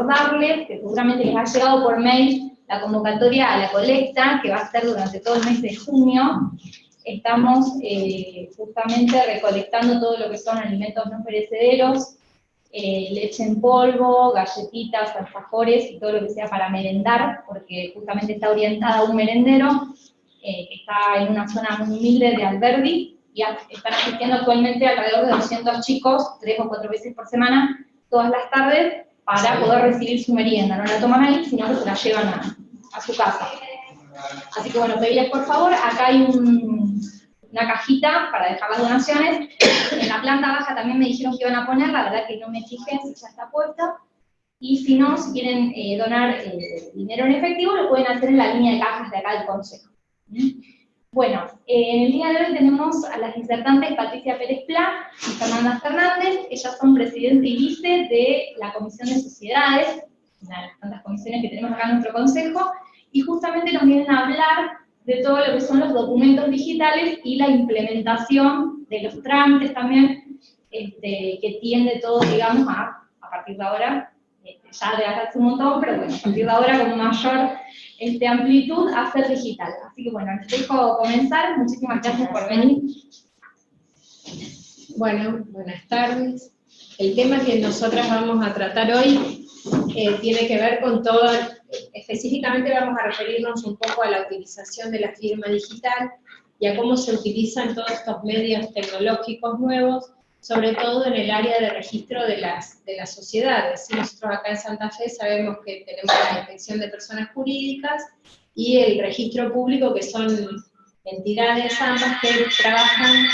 recordarles que seguramente les ha llegado por mail la convocatoria a la colecta, que va a ser durante todo el mes de junio. Estamos justamente recolectando todo lo que son alimentos no perecederos, leche en polvo, galletitas, alfajores y todo lo que sea para merendar, porque justamente está orientada a un merendero que está en una zona muy humilde de Alberdi, y están asistiendo actualmente alrededor de 200 chicos, 3 o 4 veces por semana, todas las tardes, para poder recibir su merienda. No la toman ahí, sino que se la llevan a su casa. Así que bueno, pedirles por favor, acá hay una cajita para dejar las donaciones. En la planta baja también me dijeron que iban a poner, la verdad que no me fijé si ya está puesta. Y si no, si quieren donar dinero en efectivo, lo pueden hacer en la línea de cajas de acá del Consejo. Bueno, en el día de hoy tenemos a las disertantes Patricia Pérez Pla y Fernanda Fernández. Ellas son presidente y vice de la Comisión de Sociedades, una de las tantas comisiones que tenemos acá en nuestro Consejo, y justamente nos vienen a hablar de todo lo que son los documentos digitales y la implementación de los trámites también, que tiende todo, digamos, a partir de ahora, ya de hace un montón, pero bueno, a partir de ahora con mayor amplitud a ser digital. Así que bueno, les dejo comenzar. Muchísimas gracias por venir. Bueno, buenas tardes. El tema que nosotras vamos a tratar hoy tiene que ver con todo, específicamente vamos a referirnos un poco a la utilización de la firma digital y a cómo se utilizan todos estos medios tecnológicos nuevos, sobre todo en el área de registro de las sociedades. Nosotros acá en Santa Fe sabemos que tenemos la inspección de personas jurídicas y el registro público, que son entidades ambas que trabajan,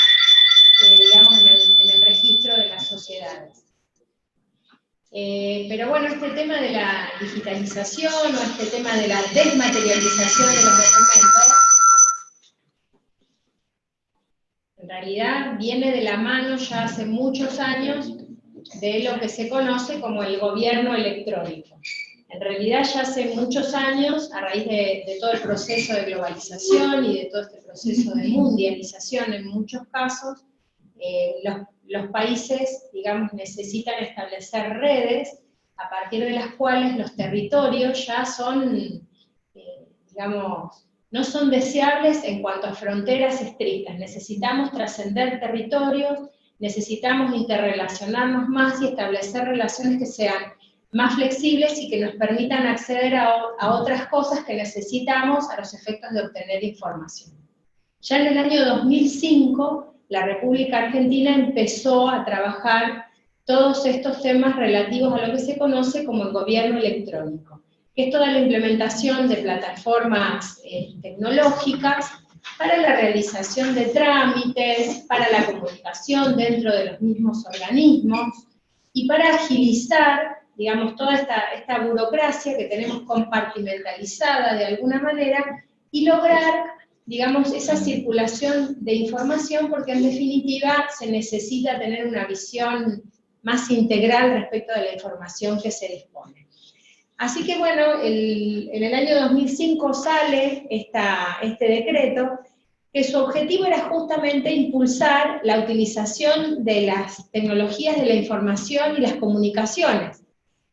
digamos, en el registro de las sociedades. Pero bueno, este tema de la digitalización o este tema de la desmaterialización de los documentos, en realidad viene de la mano ya hace muchos años de lo que se conoce como el gobierno electrónico. En realidad ya hace muchos años, a raíz de todo el proceso de globalización y de todo este proceso de mundialización en muchos casos, los países, digamos, necesitan establecer redes a partir de las cuales los territorios ya son, digamos, no son deseables en cuanto a fronteras estrictas. Necesitamos trascender territorios, necesitamos interrelacionarnos más y establecer relaciones que sean más flexibles y que nos permitan acceder a otras cosas que necesitamos a los efectos de obtener información. Ya en el año 2005, la República Argentina empezó a trabajar todos estos temas relativos a lo que se conoce como el gobierno electrónico, que es toda la implementación de plataformas tecnológicas para la realización de trámites, para la comunicación dentro de los mismos organismos, y para agilizar, digamos, toda esta burocracia que tenemos compartimentalizada de alguna manera, y lograr, digamos, esa circulación de información, porque en definitiva se necesita tener una visión más integral respecto de la información que se dispone. Así que bueno, en el año 2005 sale este decreto, que su objetivo era justamente impulsar la utilización de las tecnologías de la información y las comunicaciones,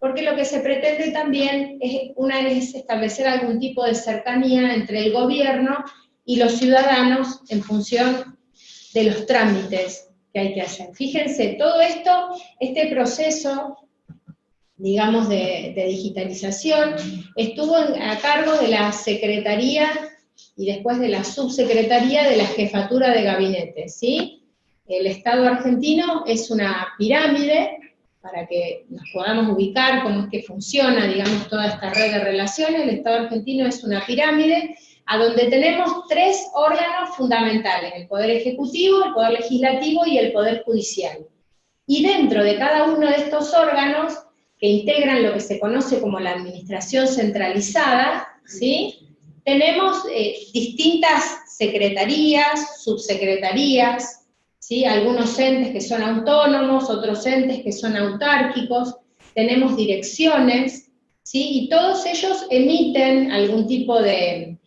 porque lo que se pretende también es establecer algún tipo de cercanía entre el gobierno y los ciudadanos en función de los trámites que hay que hacer. Fíjense, todo esto, este proceso, digamos, de digitalización, estuvo a cargo de la Secretaría y después de la Subsecretaría de la Jefatura de Gabinete, ¿sí? El Estado argentino es una pirámide, para que nos podamos ubicar cómo es que funciona, digamos, toda esta red de relaciones. El Estado argentino es una pirámide a donde tenemos 3 órganos fundamentales: el Poder Ejecutivo, el Poder Legislativo y el Poder Judicial. Y dentro de cada uno de estos órganos, que integran lo que se conoce como la administración centralizada, ¿sí?, tenemos distintas secretarías, subsecretarías, ¿sí?, algunos entes que son autónomos, otros entes que son autárquicos, tenemos direcciones, ¿sí?, y todos ellos emiten algún tipo de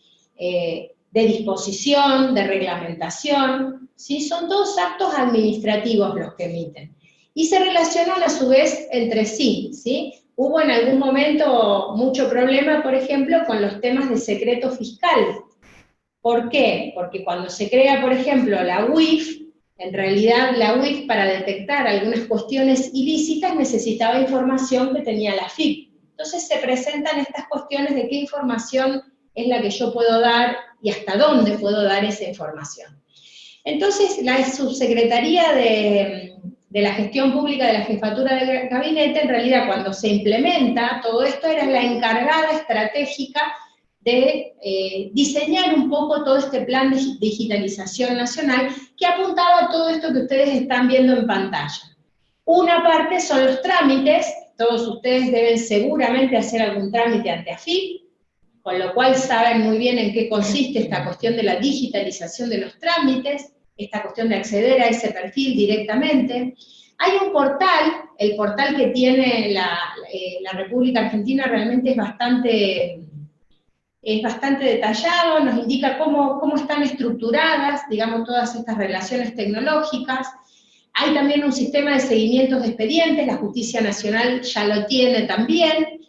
disposición, de reglamentación, ¿sí?, son todos actos administrativos los que emiten. Y se relacionan a su vez entre sí, ¿sí? hubo en algún momento mucho problema, por ejemplo, con los temas de secreto fiscal. ¿Por qué? Porque cuando se crea, por ejemplo, la UIF, en realidad la UIF para detectar algunas cuestiones ilícitas necesitaba información que tenía la AFIP. Entonces se presentan estas cuestiones de qué información es la que yo puedo dar y hasta dónde puedo dar esa información. Entonces la subsecretaría de la Gestión Pública de la Jefatura de Gabinete, en realidad cuando se implementa todo esto, era la encargada estratégica de diseñar un poco todo este plan de digitalización nacional que apuntaba a todo esto que ustedes están viendo en pantalla. Una parte son los trámites, todos ustedes deben seguramente hacer algún trámite ante AFIP, con lo cual saben muy bien en qué consiste esta cuestión de la digitalización de los trámites, esta cuestión de acceder a ese perfil directamente. Hay un portal, el portal que tiene la República Argentina realmente es bastante detallado, nos indica cómo están estructuradas, digamos, todas estas relaciones tecnológicas. Hay también un sistema de seguimientos de expedientes, la Justicia Nacional ya lo tiene también,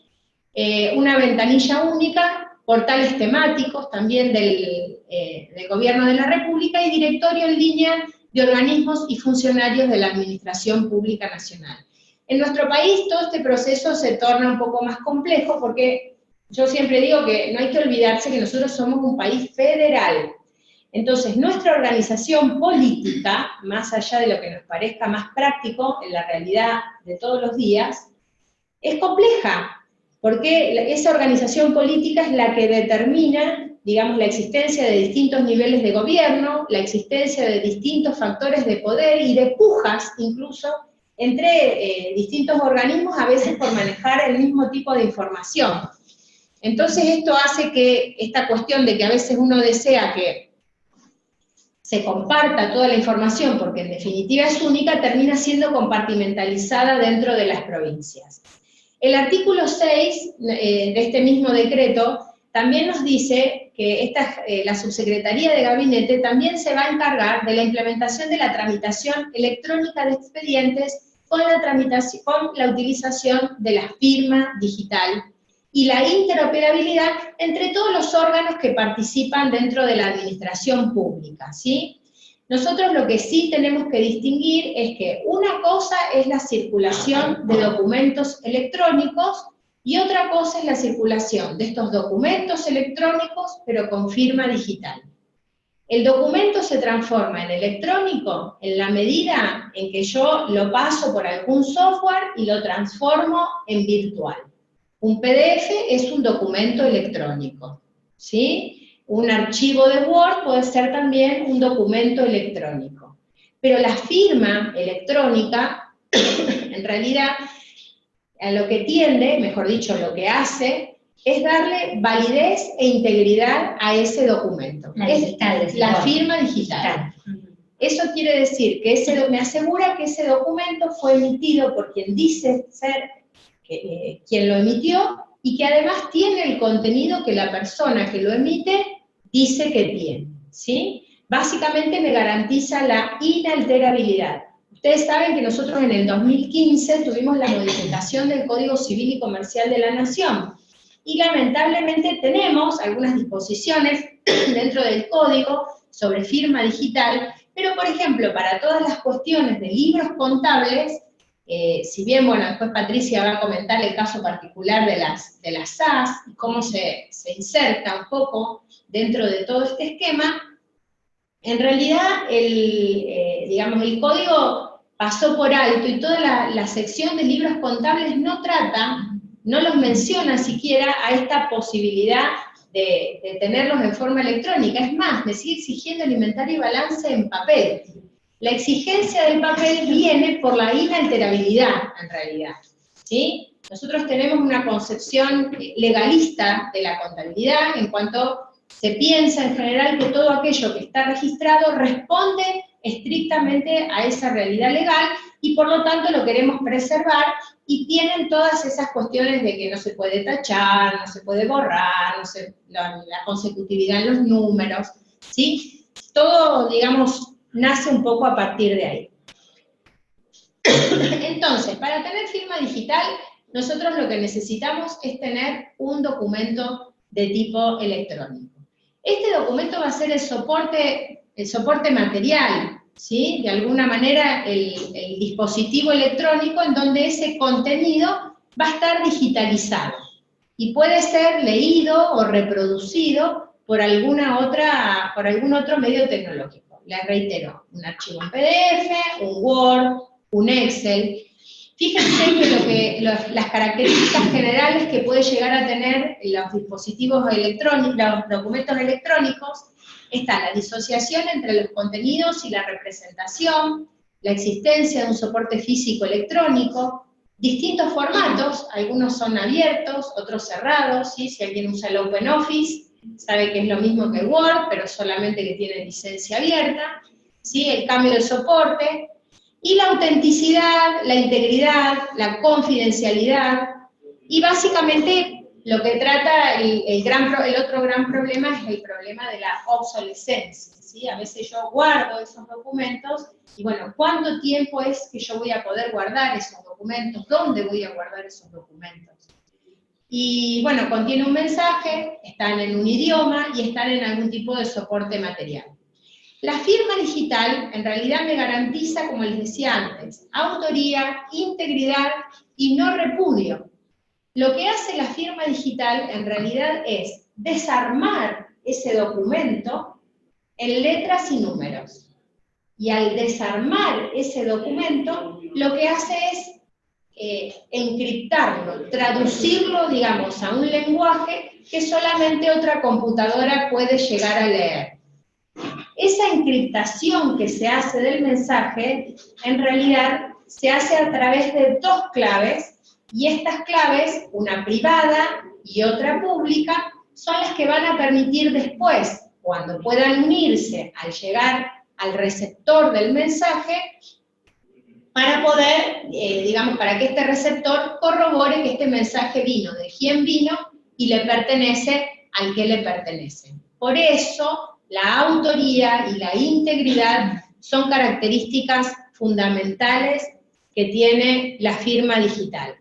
una ventanilla única, portales temáticos también del Gobierno de la República y directorio en línea de organismos y funcionarios de la Administración Pública Nacional. En nuestro país todo este proceso se torna un poco más complejo porque yo siempre digo que no hay que olvidarse que nosotros somos un país federal. Entonces, nuestra organización política, más allá de lo que nos parezca más práctico en la realidad de todos los días, es compleja, porque esa organización política es la que determina, digamos, la existencia de distintos niveles de gobierno, la existencia de distintos factores de poder y de pujas, incluso, entre distintos organismos, a veces por manejar el mismo tipo de información. Entonces esto hace que esta cuestión de que a veces uno desea que se comparta toda la información, porque en definitiva es única, termina siendo compartimentalizada dentro de las provincias. El artículo 6 de este mismo decreto también nos dice que la Subsecretaría de Gabinete también se va a encargar de la implementación de la tramitación electrónica de expedientes con la utilización de la firma digital y la interoperabilidad entre todos los órganos que participan dentro de la administración pública, ¿sí? Nosotros lo que sí tenemos que distinguir es que una cosa es la circulación de documentos electrónicos y otra cosa es la circulación de estos documentos electrónicos, pero con firma digital. El documento se transforma en electrónico en la medida en que yo lo paso por algún software y lo transformo en virtual. Un PDF es un documento electrónico, ¿sí? Un archivo de Word puede ser también un documento electrónico. Pero la firma electrónica, en realidad, a lo que tiende, mejor dicho, lo que hace, es darle validez e integridad a ese documento. La firma digital. Eso quiere decir que me asegura que ese documento fue emitido por quien dice ser quien lo emitió y que además tiene el contenido que la persona que lo emite dice que tiene, ¿sí? Básicamente me garantiza la inalterabilidad. Ustedes saben que nosotros en el 2015 tuvimos la modificación del Código Civil y Comercial de la Nación, y lamentablemente tenemos algunas disposiciones dentro del Código sobre firma digital, pero por ejemplo, para todas las cuestiones de libros contables, si bien, bueno, después Patricia va a comentar el caso particular de las SAS, y cómo se inserta un poco dentro de todo este esquema, en realidad digamos, el código pasó por alto y toda la sección de libros contables no los menciona siquiera a esta posibilidad de tenerlos en forma electrónica. Es más, me sigue exigiendo el inventario y balance en papel. La exigencia del papel viene por la inalterabilidad, en realidad, ¿sí? Nosotros tenemos una concepción legalista de la contabilidad en cuanto se piensa en general que todo aquello que está registrado responde estrictamente a esa realidad legal y por lo tanto lo queremos preservar y tienen todas esas cuestiones de que no se puede tachar, no se puede borrar, la consecutividad en los números, ¿sí? Todo, digamos, nace un poco a partir de ahí. Entonces, para tener firma digital, nosotros lo que necesitamos es tener un documento de tipo electrónico. Este documento va a ser el soporte material, ¿sí? De alguna manera el dispositivo electrónico en donde ese contenido va a estar digitalizado y puede ser leído o reproducido por algún otro medio tecnológico. Les reitero, un archivo en PDF, un Word, un Excel. Fíjense que las características generales que puede llegar a tener los dispositivos electrónicos, los documentos electrónicos, está la disociación entre los contenidos y la representación, la existencia de un soporte físico electrónico, distintos formatos, algunos son abiertos, otros cerrados, ¿sí? Si alguien usa el OpenOffice, sabe que es lo mismo que el Word, pero solamente que tiene licencia abierta, ¿sí? El cambio de soporte, y la autenticidad, la integridad, la confidencialidad, y básicamente lo que trata el otro gran problema es el problema de la obsolescencia, ¿sí? A veces yo guardo esos documentos, y bueno, ¿cuánto tiempo es que yo voy a poder guardar esos documentos? ¿Dónde voy a guardar esos documentos? Y bueno, contiene un mensaje, están en un idioma, y están en algún tipo de soporte material. La firma digital en realidad me garantiza, como les decía antes, autoría, integridad y no repudio. Lo que hace la firma digital en realidad es desarmar ese documento en letras y números. Y al desarmar ese documento, lo que hace es encriptarlo, traducirlo, digamos, a un lenguaje que solamente otra computadora puede llegar a leer. Esa encriptación que se hace del mensaje, en realidad, se hace a través de dos claves, y estas claves, una privada y otra pública, son las que van a permitir después, cuando puedan unirse al llegar al receptor del mensaje, para poder, digamos, para que este receptor corrobore que este mensaje vino de quién vino y le pertenece al que le pertenece. Por eso, la autoría y la integridad son características fundamentales que tiene la firma digital.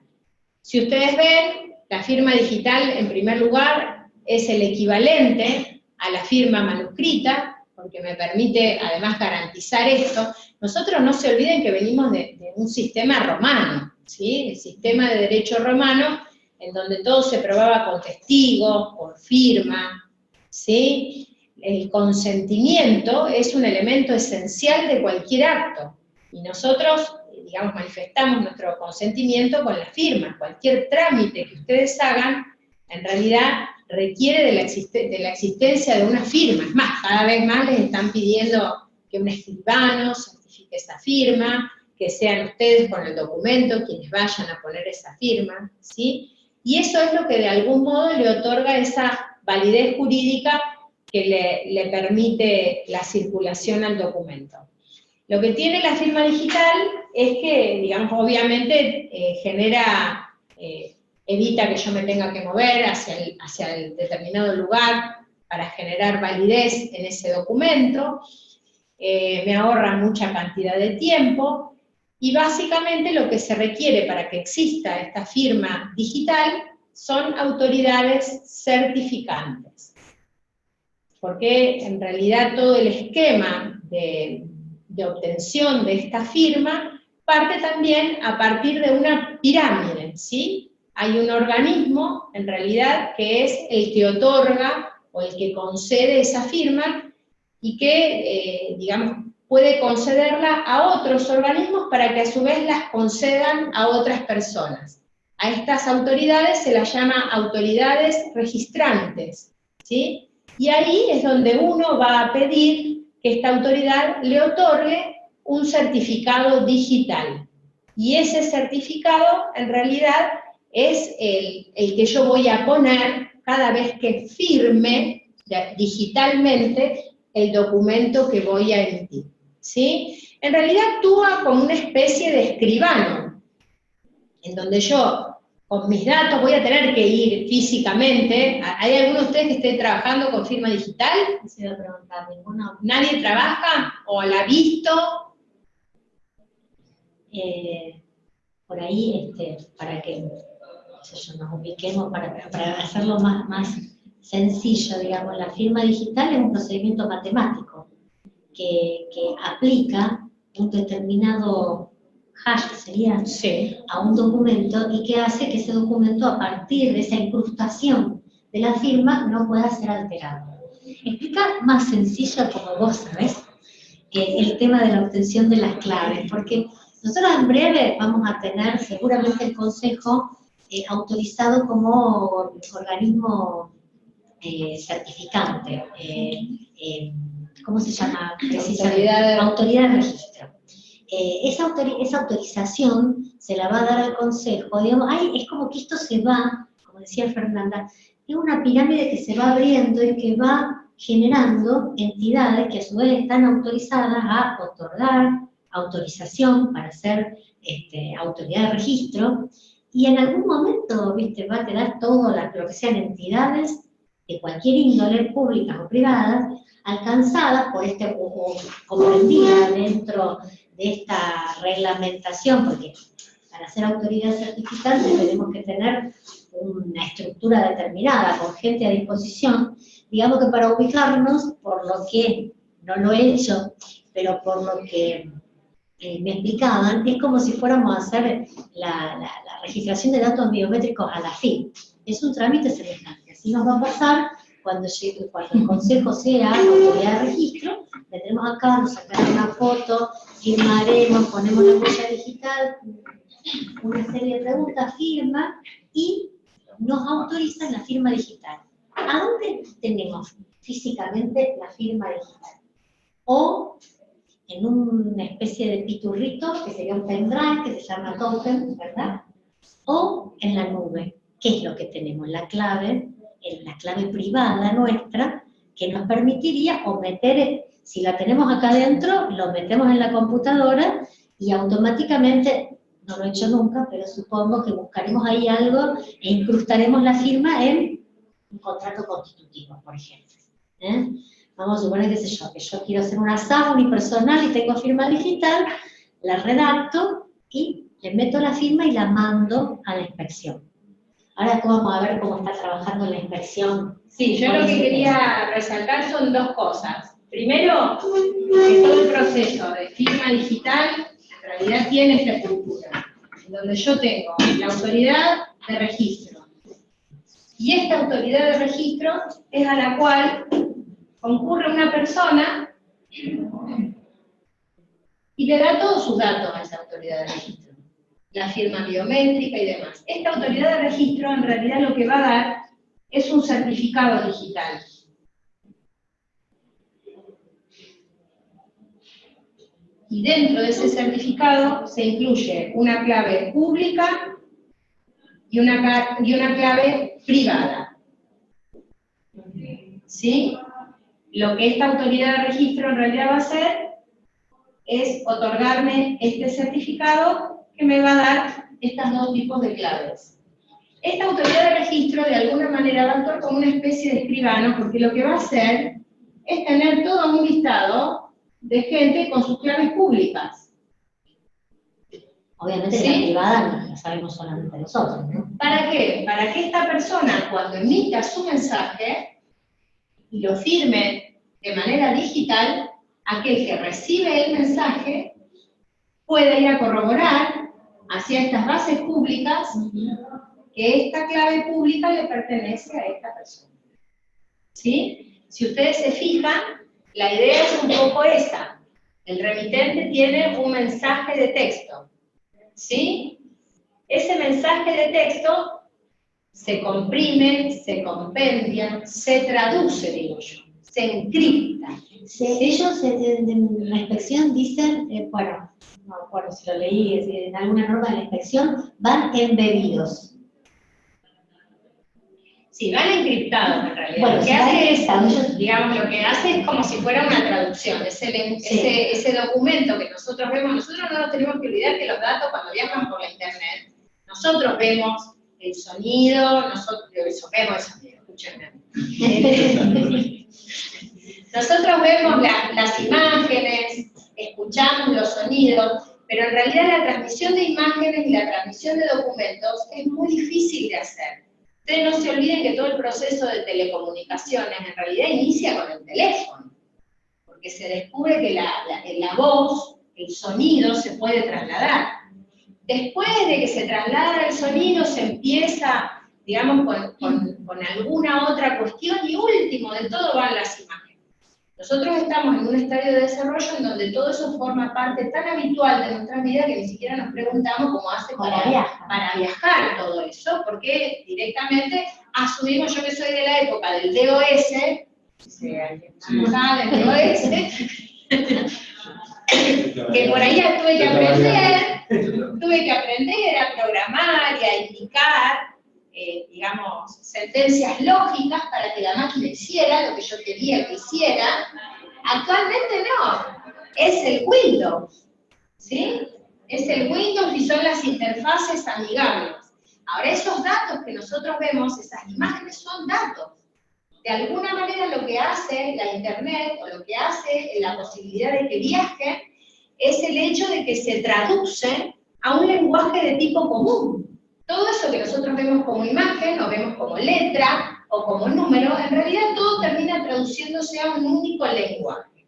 Si ustedes ven, la firma digital, en primer lugar, es el equivalente a la firma manuscrita, porque me permite además garantizar esto. Nosotros no se olviden que venimos de un sistema romano, ¿sí? El sistema de derecho romano, en donde todo se probaba con testigos, por firma, ¿sí? El consentimiento es un elemento esencial de cualquier acto, y nosotros, digamos, manifestamos nuestro consentimiento con la firma. Cualquier trámite que ustedes hagan, en realidad, requiere de la existencia de una firma. Es más, cada vez más les están pidiendo que un escribano certifique esa firma, que sean ustedes con el documento quienes vayan a poner esa firma, ¿sí? Y eso es lo que de algún modo le otorga esa validez jurídica que le permite la circulación al documento. Lo que tiene la firma digital es que, digamos, obviamente evita que yo me tenga que mover hacia el determinado lugar para generar validez en ese documento, me ahorra mucha cantidad de tiempo, y básicamente lo que se requiere para que exista esta firma digital son autoridades certificantes. Porque en realidad todo el esquema de obtención de esta firma parte también a partir de una pirámide, ¿sí? Hay un organismo, en realidad, que es el que otorga o el que concede esa firma, y que, digamos, puede concederla a otros organismos para que a su vez las concedan a otras personas. A estas autoridades se las llama autoridades registrantes, ¿sí? Y ahí es donde uno va a pedir que esta autoridad le otorgue un certificado digital. Y ese certificado, en realidad, es el que yo voy a poner cada vez que firme digitalmente el documento que voy a emitir, ¿sí? En realidad actúa como una especie de escribano, en donde yo, con mis datos, voy a tener que ir físicamente. ¿Hay alguno de ustedes que esté trabajando con firma digital? Quisiera preguntar, ¿ninguno? ¿Nadie trabaja o la ha visto? Por ahí, para que qué sé yo, nos ubiquemos para hacerlo más sencillo, digamos. La firma digital es un procedimiento matemático que aplica un determinado hash, que sería, Sí. a un documento y que hace que ese documento, a partir de esa incrustación de la firma, no pueda ser alterado. Explicar más sencillo, como vos sabés, el tema de la obtención de las claves, porque nosotros en breve vamos a tener seguramente el Consejo autorizado como organismo certificante, ¿cómo se llama? Autoridad de registro. Esa autorización se la va a dar al Consejo, digamos, es como que esto se va, como decía Fernanda, es una pirámide que se va abriendo y que va generando entidades que a su vez están autorizadas a otorgar autorización para ser autoridad de registro, y en algún momento, viste, va a quedar todo lo que sean entidades de cualquier índole, públicas o privadas, alcanzadas por o comprendidas dentro de esta reglamentación, porque para ser autoridad certificante tenemos que tener una estructura determinada, con gente a disposición. Digamos que para ubicarnos, por lo que, no lo he hecho, pero por lo que me explicaban, es como si fuéramos a hacer la registración de datos biométricos a la FIP. Es un trámite semejante. Así nos va a pasar cuando el Consejo sea autoridad de registro, vendremos acá, nos sacarán una foto, firmaremos, ponemos la huella digital, una serie de preguntas, firma, y nos autorizan la firma digital. ¿A dónde tenemos físicamente la firma digital? O en una especie de piturrito, que sería un pendrive, que se llama token, ¿verdad? O en la nube. ¿Qué es lo que tenemos? La clave privada nuestra, que nos permitiría o meter, si la tenemos acá adentro, lo metemos en la computadora y automáticamente, no lo he hecho nunca, pero supongo que buscaremos ahí algo e incrustaremos la firma en un contrato constitutivo, por ejemplo. Vamos a suponer, qué sé yo, que yo quiero hacer una SAF unipersonal y tengo firma digital, la redacto y le meto la firma y la mando a la inspección. Ahora vamos a ver cómo está trabajando la inspección. Sí, yo lo que quería resaltar son dos cosas. Primero, que todo el proceso de firma digital en realidad tiene esta estructura, donde yo tengo la autoridad de registro. Y esta autoridad de registro es a la cual concurre una persona y le da todos sus datos a esa autoridad de registro. La firma biométrica y demás. Esta autoridad de registro en realidad lo que va a dar es un certificado digital. Y dentro de ese certificado se incluye una clave pública y una clave privada. ¿Sí? Lo que esta autoridad de registro en realidad va a hacer es otorgarme este certificado que me va a dar estos dos tipos de claves. Esta autoridad de registro de alguna manera va a actuar como una especie de escribano, porque lo que va a hacer es tener todo un listado de gente con sus claves públicas. Obviamente ¿Sí? la privada no la sabemos solamente nosotros, ¿no? ¿Para qué? Para que esta persona, cuando emita su mensaje y lo firme de manera digital, aquel que recibe el mensaje pueda ir a corroborar hacia estas bases públicas que esta clave pública le pertenece a esta persona. ¿Sí? Si ustedes se fijan, la idea es un poco esa. El remitente tiene un mensaje de texto. ¿Sí? Ese mensaje de texto se comprime, se compendia, se traduce, digo yo, se encripta. Ellos en la inspección dicen, bueno, no recuerdo si lo leí, en alguna norma de la inspección, van embebidos. Sí, van encriptados en realidad. Bueno, lo que hace es, digamos, lo que hace es como si fuera una traducción. Ese documento que nosotros vemos, nosotros no nos tenemos que olvidar que los datos cuando viajan por la internet, nosotros vemos el sonido, escúchenme. Nosotros vemos las imágenes, escuchamos los sonidos, Pero en realidad la transmisión de imágenes y la transmisión de documentos es muy difícil de hacer. Ustedes no se olviden que todo el proceso de telecomunicaciones en realidad inicia con el teléfono, porque se descubre que la voz, el sonido se puede trasladar. Después de que se traslada el sonido se empieza, digamos, con alguna otra cuestión, y último de todo van las imágenes. Nosotros estamos en un estadio de desarrollo en donde todo eso forma parte tan habitual de nuestra vida que ni siquiera nos preguntamos cómo hace para viajar todo eso, porque directamente asumimos, yo que soy de la época del DOS, si alguien sabe del DOS, que por ahí tuve que aprender a programar y a indicar, digamos, sentencias lógicas para que la máquina hiciera lo que yo quería que hiciera. Actualmente no, es el Windows, ¿sí? Es el Windows y son las interfaces amigables. Ahora, esos datos que nosotros vemos, esas imágenes son datos. De alguna manera lo que hace la Internet, o lo que hace la posibilidad de que viaje, es el hecho de que se traduce a un lenguaje de tipo común. Todo eso que nosotros vemos como imagen, o vemos como letra, o como número, en realidad todo termina traduciéndose a un único lenguaje.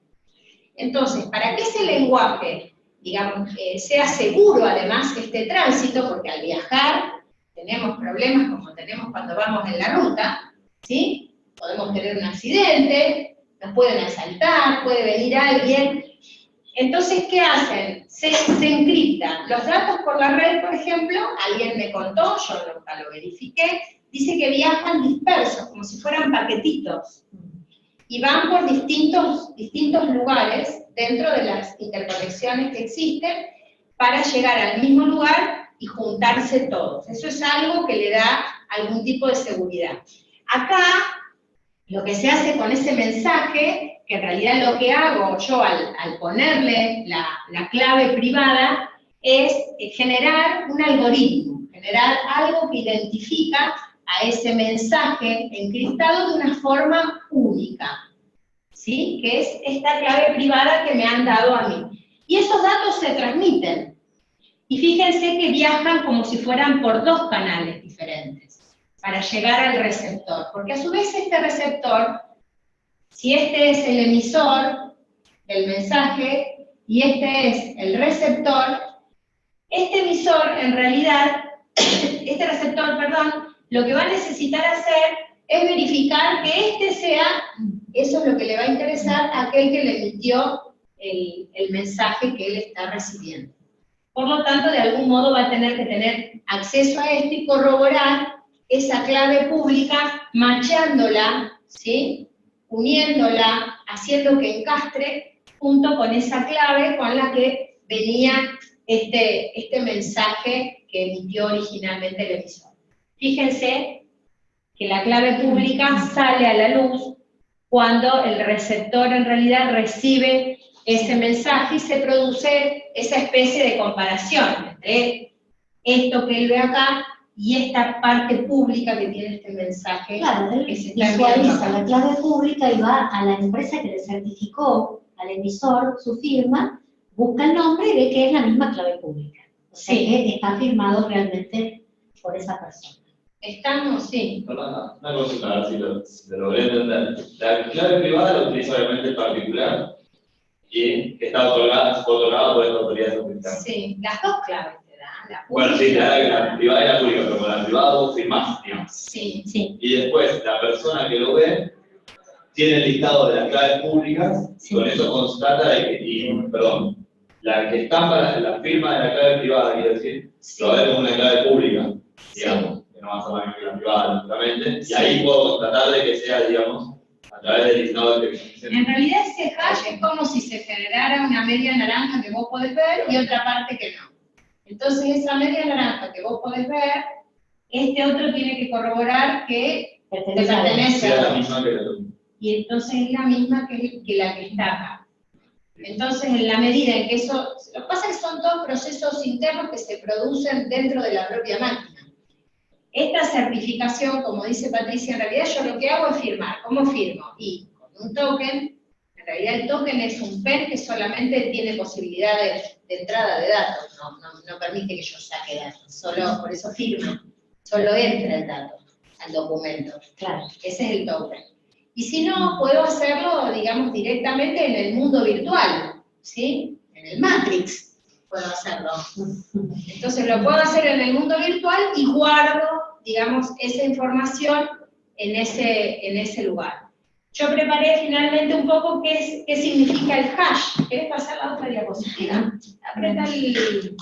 Entonces, para que ese lenguaje, digamos, sea seguro además este tránsito, porque al viajar tenemos problemas como tenemos cuando vamos en la ruta, ¿sí? Podemos tener un accidente, nos pueden asaltar, puede venir alguien. Entonces, ¿qué hacen? Se encriptan los datos por la red, por ejemplo. Alguien me contó, yo nunca lo verifiqué, dice que viajan dispersos, como si fueran paquetitos, y van por distintos lugares dentro de las interconexiones que existen para llegar al mismo lugar y juntarse todos. Eso es algo que le da algún tipo de seguridad. Acá, lo que se hace con ese mensaje, que en realidad lo que hago yo al ponerle la clave privada, es generar un algoritmo, generar algo que identifica a ese mensaje encriptado de una forma única, ¿sí? Que es esta clave privada que me han dado a mí. Y esos datos se transmiten. Y fíjense que viajan como si fueran por dos canales diferentes para llegar al receptor, porque a su vez este receptor, si este es el emisor del mensaje y este es el receptor, este emisor en realidad, este receptor, perdón, lo que va a necesitar hacer es verificar que este sea, eso es lo que le va a interesar a aquel que le emitió el mensaje que él está recibiendo. Por lo tanto, de algún modo va a tener que tener acceso a esto y corroborar esa clave pública, machándola, ¿sí? Uniéndola, haciendo que encastre, junto con esa clave con la que venía este mensaje que emitió originalmente el emisor. Fíjense que la clave pública sale a la luz cuando el receptor en realidad recibe ese mensaje y se produce esa especie de comparación entre esto que él ve acá y esta parte pública que tiene este mensaje. Claro, él que se está visualiza la clave pública y va a la empresa que le certificó al emisor su firma, busca el nombre y ve que es la misma clave pública. O sea que está firmado realmente por esa persona. Estamos, sí. Una consulta, a ver si lo logré entender. La clave privada la utiliza obviamente el particular y que está otorgada por esta autoridad certificada. Sí, las dos claves te dan. La bueno, sí, la privada y la pública, pero con la privada vos firmás, digamos. Sí. Y después, la persona que lo ve tiene el listado de las claves públicas, y con eso constata la que estampa la firma de la clave privada, quiere decir, lo ve como una clave pública, digamos, que no va a ser la misma que la privada, lógicamente, y ahí puedo constatar de que sea, digamos, a través del listado de que en realidad ese hash es como si se generara una media naranja que vos podés ver y otra parte que no. Entonces esa media naranja que vos podés ver, este otro tiene que corroborar que pertenece a la misma que la otra. Y entonces es la misma que la que está acá. Entonces, en la medida en que eso... Lo que pasa es que son todos procesos internos que se producen dentro de la propia máquina. Esta certificación, como dice Patricia, en realidad yo lo que hago es firmar. ¿Cómo firmo? Y con un token, en realidad el token es un PEN que solamente tiene posibilidad de entrada de datos, no permite que yo saque datos, solo por eso firma, solo entra el dato al documento. Claro. Ese es el token. Y si no, puedo hacerlo, digamos, directamente en el mundo virtual, ¿sí? En el Matrix puedo hacerlo. Entonces lo puedo hacer en el mundo virtual y guardo, digamos, esa información en ese lugar. Yo preparé finalmente un poco qué significa el hash. ¿Querés pasar la otra diapositiva? Aprieta el...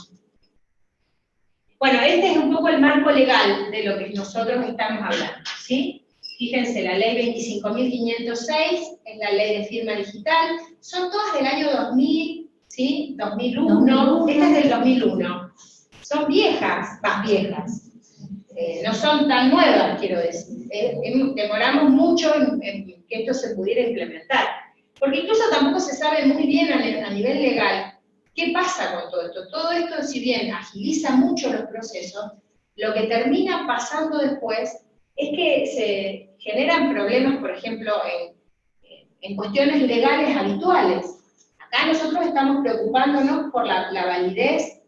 Bueno, este es un poco el marco legal de lo que nosotros estamos hablando, ¿sí? Fíjense, la ley 25.506 es la ley de firma digital, son todas del año 2000, ¿sí? 2001, esta es del 2001. Son viejas, más viejas, no son tan nuevas, quiero decir. Demoramos mucho en que esto se pudiera implementar, porque incluso tampoco se sabe muy bien a nivel legal qué pasa con todo esto. Todo esto, si bien agiliza mucho los procesos, lo que termina pasando después es que se generan problemas, por ejemplo, en cuestiones legales habituales. Acá nosotros estamos preocupándonos por la validez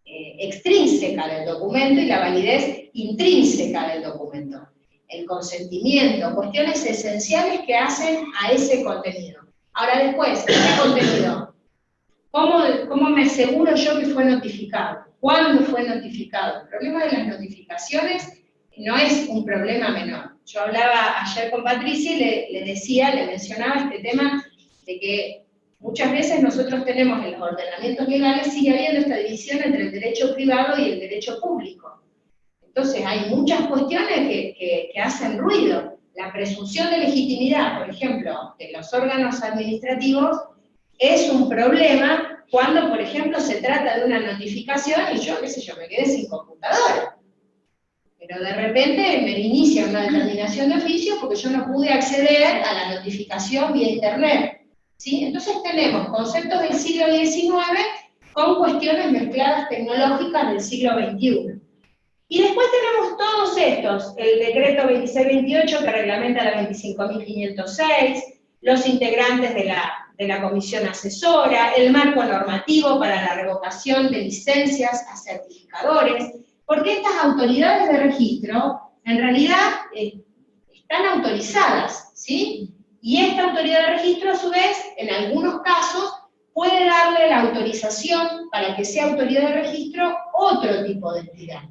extrínseca del documento y la validez intrínseca del documento. El consentimiento, cuestiones esenciales que hacen a ese contenido. Ahora después, ese contenido, ¿cómo me aseguro yo que fue notificado? ¿Cuándo fue notificado? El problema de las notificaciones no es un problema menor. Yo hablaba ayer con Patricia y le mencionaba este tema de que muchas veces nosotros tenemos en los ordenamientos legales, sigue habiendo esta división entre el derecho privado y el derecho público. Entonces hay muchas cuestiones que hacen ruido. La presunción de legitimidad, por ejemplo, de los órganos administrativos, es un problema cuando, por ejemplo, se trata de una notificación y yo, qué sé yo, me quedé sin computadora. Pero de repente me inicia una determinación de oficio porque yo no pude acceder a la notificación vía internet, ¿sí? Entonces tenemos conceptos del siglo XIX con cuestiones mezcladas tecnológicas del siglo XXI. Y después tenemos todos estos, el decreto 2628 que reglamenta la 25.506, los integrantes de la comisión asesora, el marco normativo para la revocación de licencias a certificadores, porque estas autoridades de registro, en realidad, están autorizadas, ¿sí? Y esta autoridad de registro, a su vez, en algunos casos, puede darle la autorización para que sea autoridad de registro otro tipo de entidad,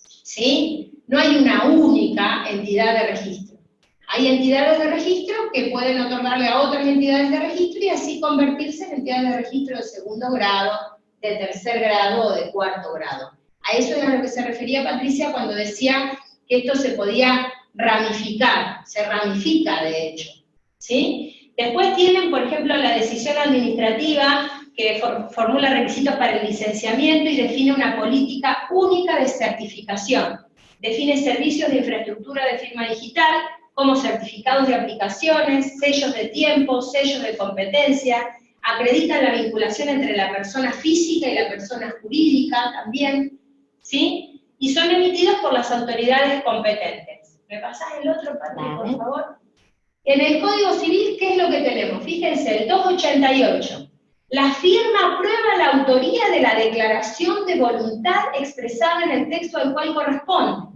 ¿sí? No hay una única entidad de registro. Hay entidades de registro que pueden otorgarle a otras entidades de registro y así convertirse en entidades de registro de segundo grado, de tercer grado o de cuarto grado. A eso es a lo que se refería Patricia cuando decía que esto se podía ramificar, se ramifica de hecho, ¿sí? Después tienen, por ejemplo, la decisión administrativa que formula requisitos para el licenciamiento y define una política única de certificación. Define servicios de infraestructura de firma digital, como certificados de aplicaciones, sellos de tiempo, sellos de competencia, acreditan la vinculación entre la persona física y la persona jurídica también, ¿sí? Y son emitidos por las autoridades competentes. ¿Me pasás el otro, Patrick, por favor? En el Código Civil, ¿qué es lo que tenemos? Fíjense, el 288. La firma prueba la autoría de la declaración de voluntad expresada en el texto al cual corresponde.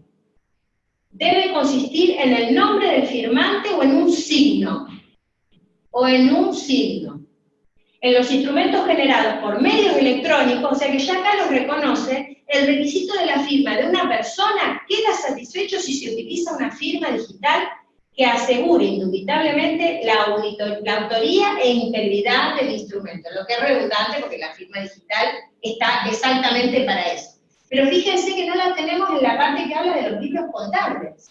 Debe consistir en el nombre del firmante o en un signo. En los instrumentos generados por medios electrónicos, o sea que ya acá los reconoce, el requisito de la firma de una persona queda satisfecho si se utiliza una firma digital que asegure indubitablemente la autoría e integridad del instrumento. Lo que es redundante porque la firma digital está exactamente para eso. Pero fíjense que no la tenemos en la parte que habla de los libros contables.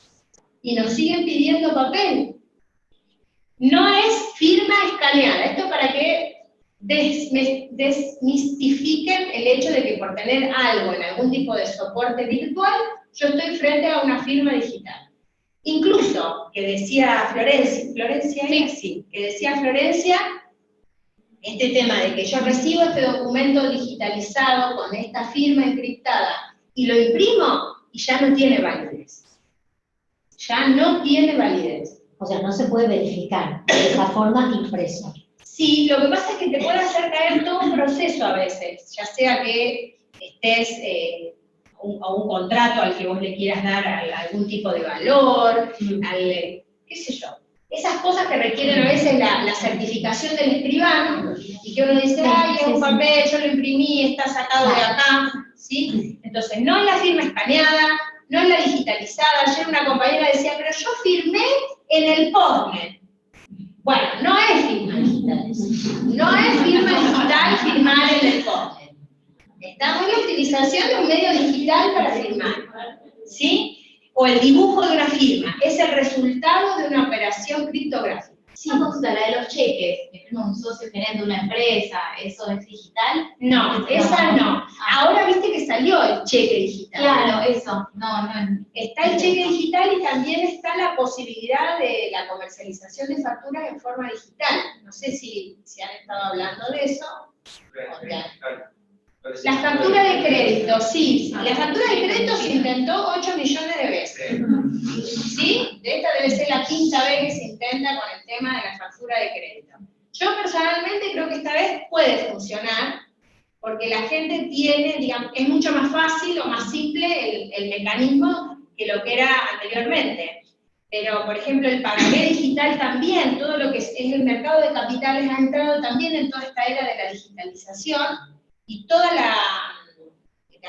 Y nos siguen pidiendo papel. No es firma escaneada. Esto para que desmistifiquen el hecho de que por tener algo en algún tipo de soporte virtual, yo estoy frente a una firma digital. Incluso, que decía Florencia, este tema de que yo recibo este documento digitalizado con esta firma encriptada y lo imprimo y ya no tiene validez. Ya no tiene validez. O sea, no se puede verificar de esa forma impreso. Sí, lo que pasa es que te puede hacer caer todo un proceso a veces, ya sea que estés a un contrato al que vos le quieras dar algún tipo de valor, qué sé yo. Esas cosas que requieren a veces la certificación del escribano, y que uno dice, ay, es un papel, yo lo imprimí, está sacado de acá, ¿sí? Entonces, no es la firma escaneada, no es la digitalizada. Ayer una compañera decía, pero yo firmé en el PostNet. Bueno, no es firma digital. No es firma digital firmar en el PostNet. Estamos en la utilización de un medio digital para firmar, ¿sí? O el dibujo de una firma, es el resultado de una operación criptográfica. Sí, una consulta, la de los cheques, que firma un socio gerente de una empresa, ¿eso es digital? No, esa no. Ahora viste que salió el cheque digital. Claro, eso, no. Está el cheque digital y también está la posibilidad de la comercialización de facturas en forma digital. No sé si han estado hablando de eso. La factura de crédito, sí. La factura de crédito se intentó 8 millones de veces. ¿Sí? Esta debe ser la quinta vez que se intenta con el tema de la factura de crédito. Yo personalmente creo que esta vez puede funcionar, porque la gente tiene, digamos, es mucho más fácil o más simple el mecanismo que lo que era anteriormente. Pero, por ejemplo, el pagaré digital también, todo lo que es el mercado de capitales ha entrado también en toda esta era de la digitalización, y toda la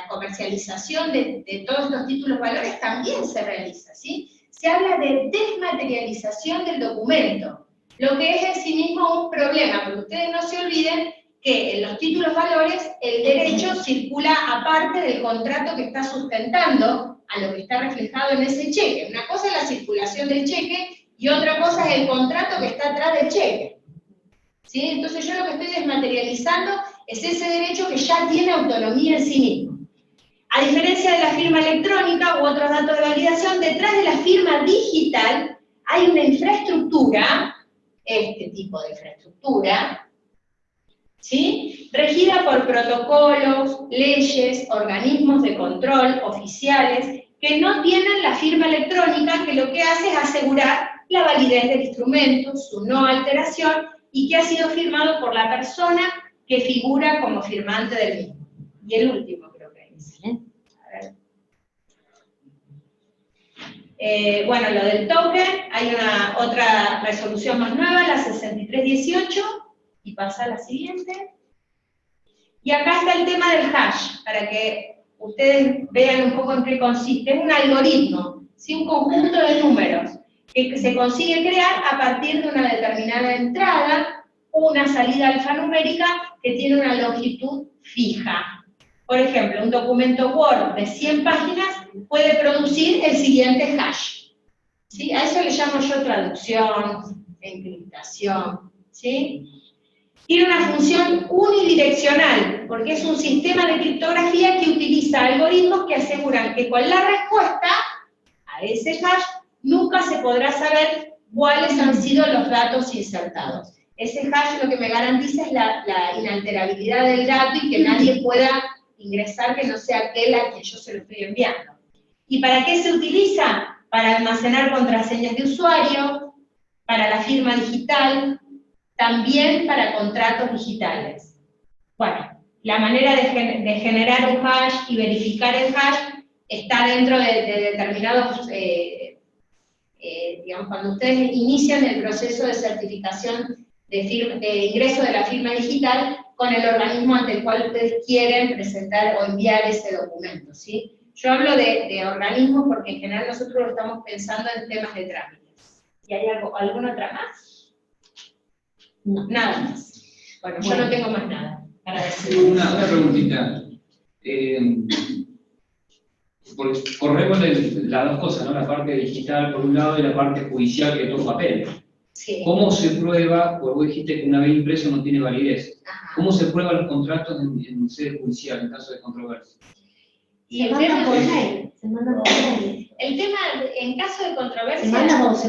comercialización de todos estos títulos valores también se realiza, ¿sí? Se habla de desmaterialización del documento, lo que es en sí mismo un problema, porque ustedes no se olviden que en los títulos valores el derecho circula aparte del contrato que está sustentando a lo que está reflejado en ese cheque. Una cosa es la circulación del cheque y otra cosa es el contrato que está atrás del cheque, ¿sí? Entonces yo lo que estoy desmaterializando es ese derecho que ya tiene autonomía en sí mismo. A diferencia de la firma electrónica u otros datos de validación, detrás de la firma digital hay una infraestructura, este tipo de infraestructura, ¿sí? Regida por protocolos, leyes, organismos de control oficiales, que no tienen la firma electrónica, que lo que hace es asegurar la validez del instrumento, su no alteración, y que ha sido firmado por la persona que figura como firmante del mismo. Y el último creo que es. A ver. Bueno, lo del token, hay otra resolución más nueva, la 6318, y pasa a la siguiente. Y acá está el tema del hash, para que ustedes vean un poco en qué consiste. Es un algoritmo, ¿sí? Un conjunto de números que se consigue crear a partir de una determinada entrada, una salida alfanumérica que tiene una longitud fija. Por ejemplo, un documento Word de 100 páginas puede producir el siguiente hash, ¿sí? A eso le llamo yo traducción, encriptación, ¿sí? Tiene una función unidireccional, porque es un sistema de criptografía que utiliza algoritmos que aseguran que con la respuesta a ese hash nunca se podrá saber cuáles han sido los datos insertados. Ese hash lo que me garantiza es la inalterabilidad del dato y que nadie pueda ingresar que no sea aquel a quien yo se lo estoy enviando. ¿Y para qué se utiliza? Para almacenar contraseñas de usuario, para la firma digital, también para contratos digitales. Bueno, la manera de generar un hash y verificar el hash está dentro de determinados, digamos, cuando ustedes inician el proceso de certificación de ingreso de la firma digital con el organismo ante el cual ustedes quieren presentar o enviar ese documento, ¿sí? Yo hablo de organismos porque en general nosotros lo estamos pensando en temas de trámites. ¿Y hay alguna otra más? No. Nada más. Bueno, yo no tengo más nada para decir. Una preguntita. Porque corremos las dos cosas, ¿no? La parte digital por un lado y la parte judicial que es todo papel. Sí. ¿Cómo se prueba? Porque vos dijiste que una vez impreso no tiene validez. Ajá. ¿Cómo se prueban los contratos en sede judicial en caso de controversia? Y Se mandan por mail. Se mandan por mail. el tema, en caso de controversia... Se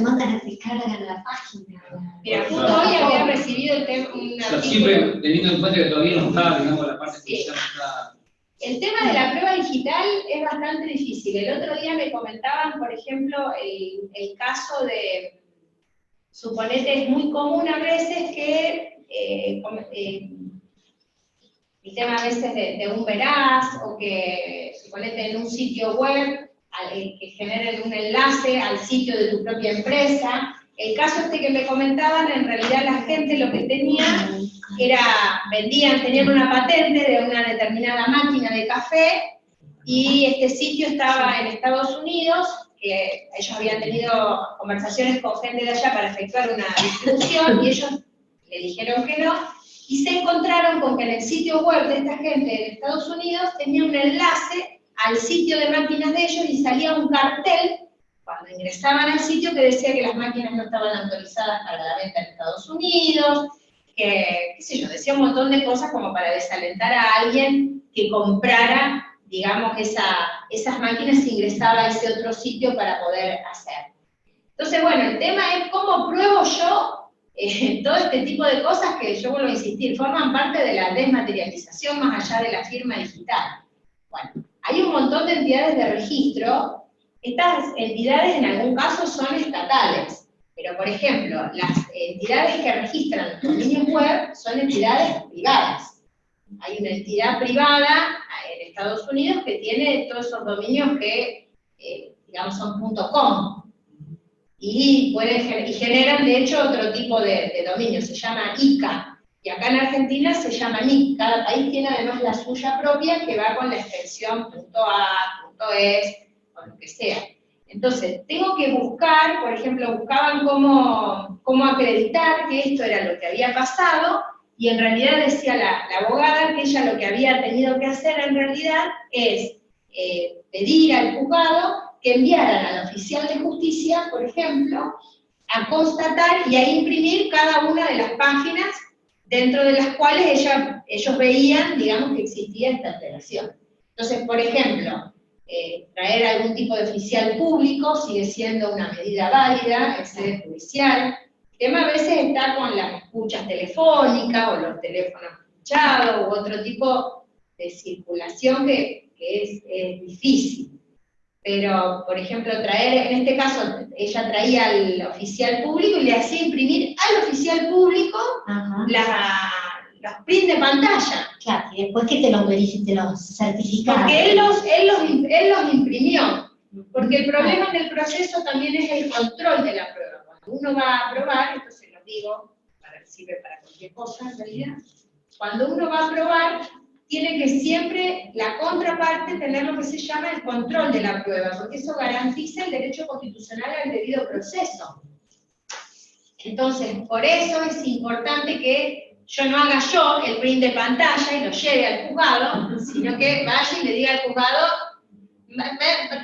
mandan a descargar en la página. Mira, justo hoy había recibido un O sea, artículo... siempre teniendo en cuenta que todavía no está, digamos, la parte judicial no está... El tema de la prueba digital es bastante difícil. El otro día me comentaban, por ejemplo, el caso de suponete, es muy común a veces que el tema a veces de un veraz, o que, suponete, en un sitio web, que generen un enlace al sitio de tu propia empresa. El caso este que me comentaban, en realidad la gente lo que tenía era, tenían una patente de una determinada máquina de café, y este sitio estaba en Estados Unidos, que ellos habían tenido conversaciones con gente de allá para efectuar una distribución, y ellos le dijeron que no, y se encontraron con que en el sitio web de esta gente de Estados Unidos tenía un enlace al sitio de máquinas de ellos, y salía un cartel cuando ingresaban al sitio que decía que las máquinas no estaban autorizadas para la venta en Estados Unidos, que, qué sé yo, decía un montón de cosas como para desalentar a alguien que comprara, digamos, esas máquinas si ingresaba a ese otro sitio para poder hacer. Entonces, bueno, el tema es cómo pruebo yo todo este tipo de cosas que, yo vuelvo a insistir, forman parte de la desmaterialización más allá de la firma digital. Bueno, hay un montón de entidades de registro. Estas entidades en algún caso son estatales, pero por ejemplo, las entidades que registran dominios web son entidades privadas. Hay una entidad privada en Estados Unidos que tiene todos esos dominios que, digamos, son .com, y generan de hecho otro tipo de dominio, se llama ICA, y acá en Argentina se llama NIC. Cada país tiene además la suya propia que va con la extensión .a, .es, o lo que sea. Entonces, tengo que buscar, por ejemplo, buscaban cómo acreditar que esto era lo que había pasado, y en realidad decía la abogada que ella lo que había tenido que hacer en realidad es pedir al juzgado que enviaran al oficial de justicia, por ejemplo, a constatar y a imprimir cada una de las páginas dentro de las cuales ellos veían, digamos, que existía esta alteración. Entonces, por ejemplo, traer algún tipo de oficial público sigue siendo una medida válida en sede judicial. El tema a veces está con las escuchas telefónicas o los teléfonos escuchados u otro tipo de circulación que es difícil. Pero, por ejemplo, traer, en este caso, ella traía al oficial público y le hacía imprimir al oficial público los prints de pantalla. Claro, y después que te los certificaron. Porque él los imprimió. Porque el problema en el proceso también es el control de la prueba. Cuando uno va a probar, esto se lo digo, sirve para cualquier cosa en realidad, cuando uno va a probar, tiene que siempre la contraparte tener lo que se llama el control de la prueba, porque eso garantiza el derecho constitucional al debido proceso. Entonces, por eso es importante que yo no haga yo el print de pantalla y lo lleve al juzgado, sino que vaya y le diga al juzgado,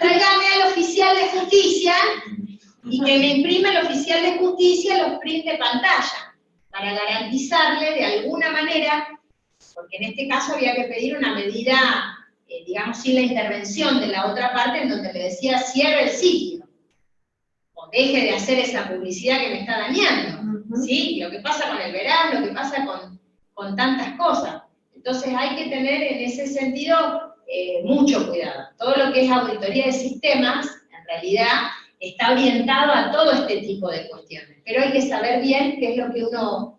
tráigame al oficial de justicia y que me imprima el oficial de justicia los prints de pantalla, para garantizarle de alguna manera, porque en este caso había que pedir una medida, digamos, sin la intervención de la otra parte, en donde le decía, cierre el sitio, o deje de hacer esa publicidad que me está dañando, ¿sí? Lo que pasa con el verano, lo que pasa con tantas cosas. Entonces hay que tener en ese sentido mucho cuidado. Todo lo que es auditoría de sistemas, en realidad, está orientado a todo este tipo de cuestiones, pero hay que saber bien qué es lo que uno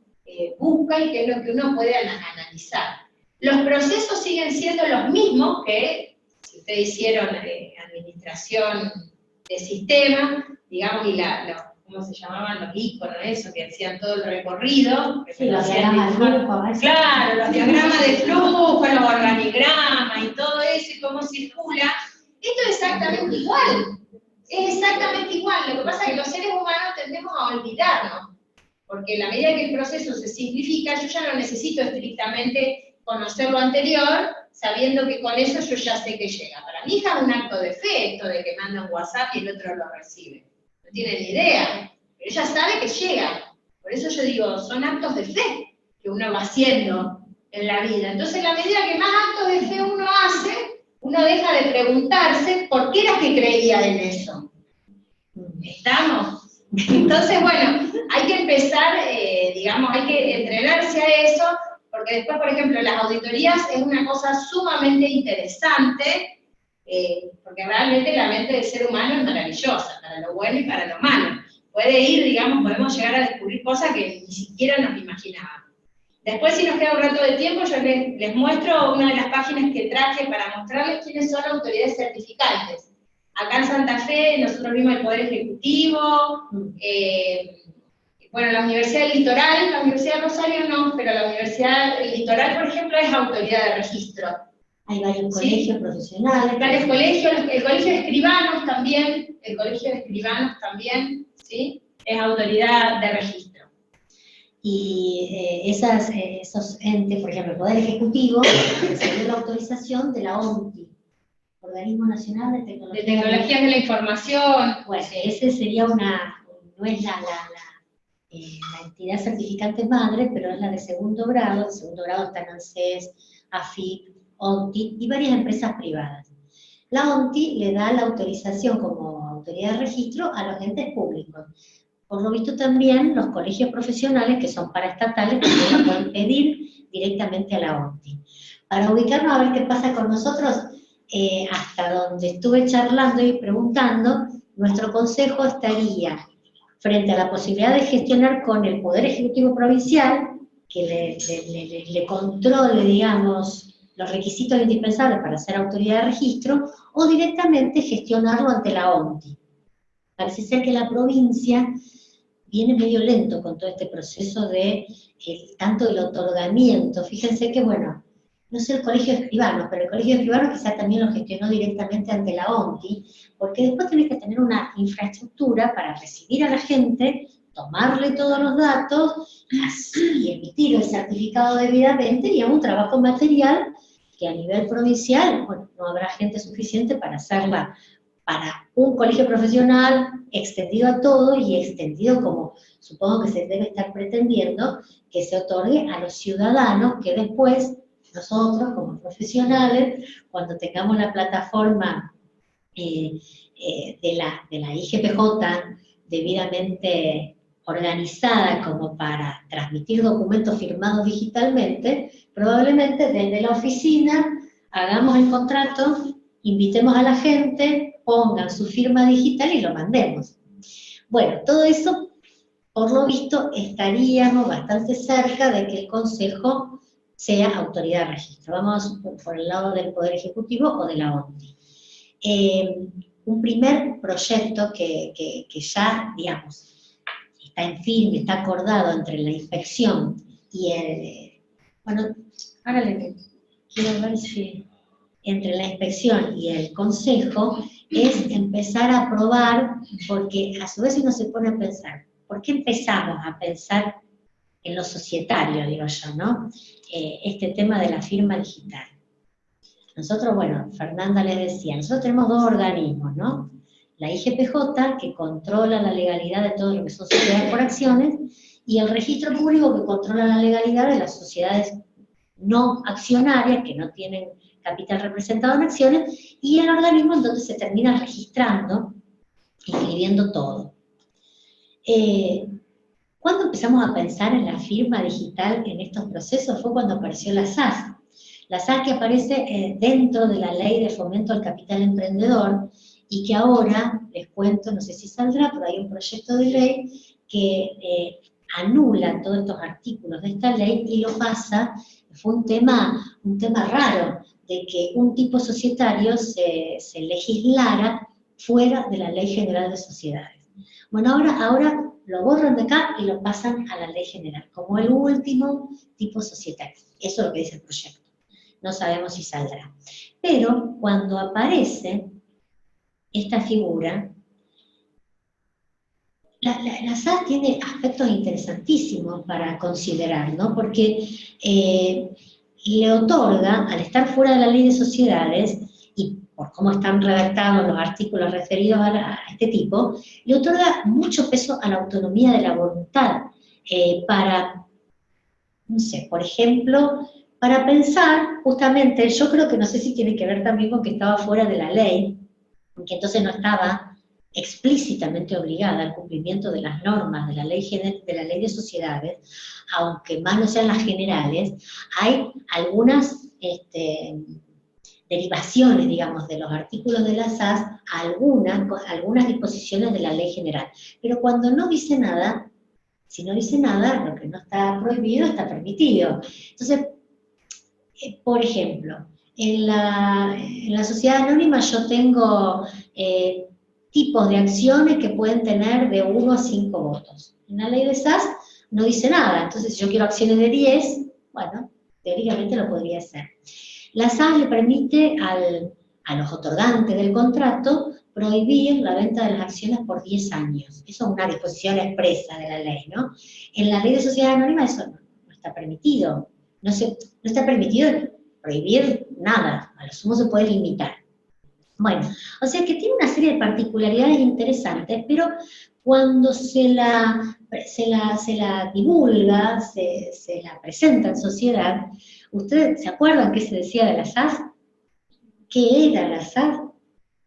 busca y qué es lo que uno puede analizar. Los procesos siguen siendo los mismos que si ustedes hicieron administración de sistemas, digamos, y ¿cómo se llamaban los iconos, eso, que hacían todo el recorrido? Sí, los diagramas de flujo. Claro, los diagramas de flujo, los organigramas y todo eso, y cómo circula. Esto es exactamente igual. Es exactamente igual. Lo que pasa es que los seres humanos tendemos a olvidarnos. Porque a medida que el proceso se simplifica, yo ya no necesito estrictamente conocer lo anterior, sabiendo que con eso yo ya sé que llega. Para mi hija es un acto de fe, esto de que manda un WhatsApp y el otro lo recibe. No tiene ni idea, pero ella sabe que llega. Por eso yo digo, son actos de fe que uno va haciendo en la vida. Entonces, a medida que más actos de fe uno hace, uno deja de preguntarse por qué era que creía en eso. ¿Estamos? Entonces, bueno, hay que empezar, digamos, hay que entrenarse a eso, porque después, por ejemplo, las auditorías es una cosa sumamente interesante, porque realmente la mente del ser humano es maravillosa, para lo bueno y para lo malo. puede ir, digamos, podemos llegar a descubrir cosas que ni siquiera nos imaginábamos. Después, si nos queda un rato de tiempo, yo les muestro una de las páginas que traje para mostrarles quiénes son autoridades certificantes. Acá en Santa Fe nosotros vimos el Poder Ejecutivo, bueno, la Universidad del Litoral, la Universidad de Rosario no, pero la Universidad del Litoral, por ejemplo, es autoridad de registro. Hay varios colegios profesionales. Varios colegios, el Colegio de Escribanos también, ¿sí? Es autoridad de registro. Y esos entes, por ejemplo, el Poder Ejecutivo, recibió la autorización de la ONTI, Organismo Nacional de Tecnologías. De Tecnologías de la Información. Bueno, ese sería no es la entidad certificante madre, pero es la de segundo grado. En segundo grado están ANSES, AFIP, ONTI y varias empresas privadas. La ONTI le da la autorización como autoridad de registro a los entes públicos. Por lo visto también los colegios profesionales, que son paraestatales, también pueden pedir directamente a la ONTI. Para ubicarnos a ver qué pasa con nosotros, hasta donde estuve charlando y preguntando, nuestro consejo estaría frente a la posibilidad de gestionar con el Poder Ejecutivo Provincial, que le controle, digamos, los requisitos indispensables para ser autoridad de registro, o directamente gestionarlo ante la ONTI. Parece ser que la provincia viene medio lento con todo este proceso de tanto el otorgamiento. Fíjense que, bueno, no sé el Colegio de Escribanos, pero el Colegio de Escribanos quizás también lo gestionó directamente ante la ONTI, porque después tenés que tener una infraestructura para recibir a la gente, tomarle todos los datos y emitir el certificado debidamente, y es un trabajo material que a nivel provincial, bueno, no habrá gente suficiente para hacerla para un colegio profesional extendido a todo y extendido como supongo que se debe estar pretendiendo, que se otorgue a los ciudadanos que después nosotros como profesionales, cuando tengamos la plataforma de la IGPJ debidamente organizada como para transmitir documentos firmados digitalmente, probablemente desde la oficina hagamos el contrato, invitemos a la gente, pongan su firma digital y lo mandemos. Bueno, todo eso, por lo visto, estaríamos bastante cerca de que el Consejo sea autoridad de registro. Vamos por el lado del Poder Ejecutivo o de la ONTI. Un primer proyecto que ya, digamos, está en firme, está acordado entre la inspección y el... bueno, ahora quiero ver si... entre la inspección y el Consejo, es empezar a aprobar, porque a su vez uno se pone a pensar, ¿por qué empezamos a pensar en lo societario, digo yo, ¿no? Este tema de la firma digital. Nosotros, bueno, Fernanda les decía, nosotros tenemos dos organismos, ¿no? La IGPJ, que controla la legalidad de todo lo que son sociedades por acciones, y el registro público, que controla la legalidad de las sociedades no accionarias, que no tienen capital representado en acciones, y el organismo en donde se termina registrando, inscribiendo todo. Cuando empezamos a pensar en la firma digital en estos procesos fue cuando apareció la SAS. La SAS que aparece dentro de la Ley de Fomento al Capital Emprendedor, y que ahora, les cuento, no sé si saldrá, pero hay un proyecto de ley que anula todos estos artículos de esta ley y lo pasa. Fue un tema raro, de que un tipo societario se legislara fuera de la Ley General de Sociedades. Bueno, ahora lo borran de acá y lo pasan a la Ley General, como el último tipo societario. Eso es lo que dice el proyecto. No sabemos si saldrá. Pero cuando aparece esta figura, la SAS tiene aspectos interesantísimos para considerar, ¿no? Porque le otorga, al estar fuera de la ley de sociedades, y por cómo están redactados los artículos referidos a este tipo, le otorga mucho peso a la autonomía de la voluntad, para, no sé, por ejemplo, para pensar, justamente, yo creo que no sé si tiene que ver también con que estaba fuera de la ley, que entonces no estaba explícitamente obligada al cumplimiento de las normas de la ley de sociedades, aunque más no sean las generales, hay algunas derivaciones, digamos, de los artículos de la SAS a algunas disposiciones de la ley general. Pero cuando no dice nada, si no dice nada, lo que no está prohibido está permitido. Entonces, por ejemplo, en la sociedad anónima yo tengo tipos de acciones que pueden tener de 1 a 5 votos. En la ley de SAS no dice nada, entonces si yo quiero acciones de 10, bueno, teóricamente lo podría hacer. La SAS le permite a los otorgantes del contrato prohibir la venta de las acciones por 10 años. Eso es una disposición expresa de la ley, ¿no? En la ley de sociedad anónima eso no está permitido. No está permitido prohibir nada, a lo sumo se puede limitar. Bueno, o sea que tiene una serie de particularidades interesantes, pero cuando se la divulga, se la presenta en sociedad, ¿ustedes se acuerdan qué se decía de la SAS? ¿Qué era la SAS?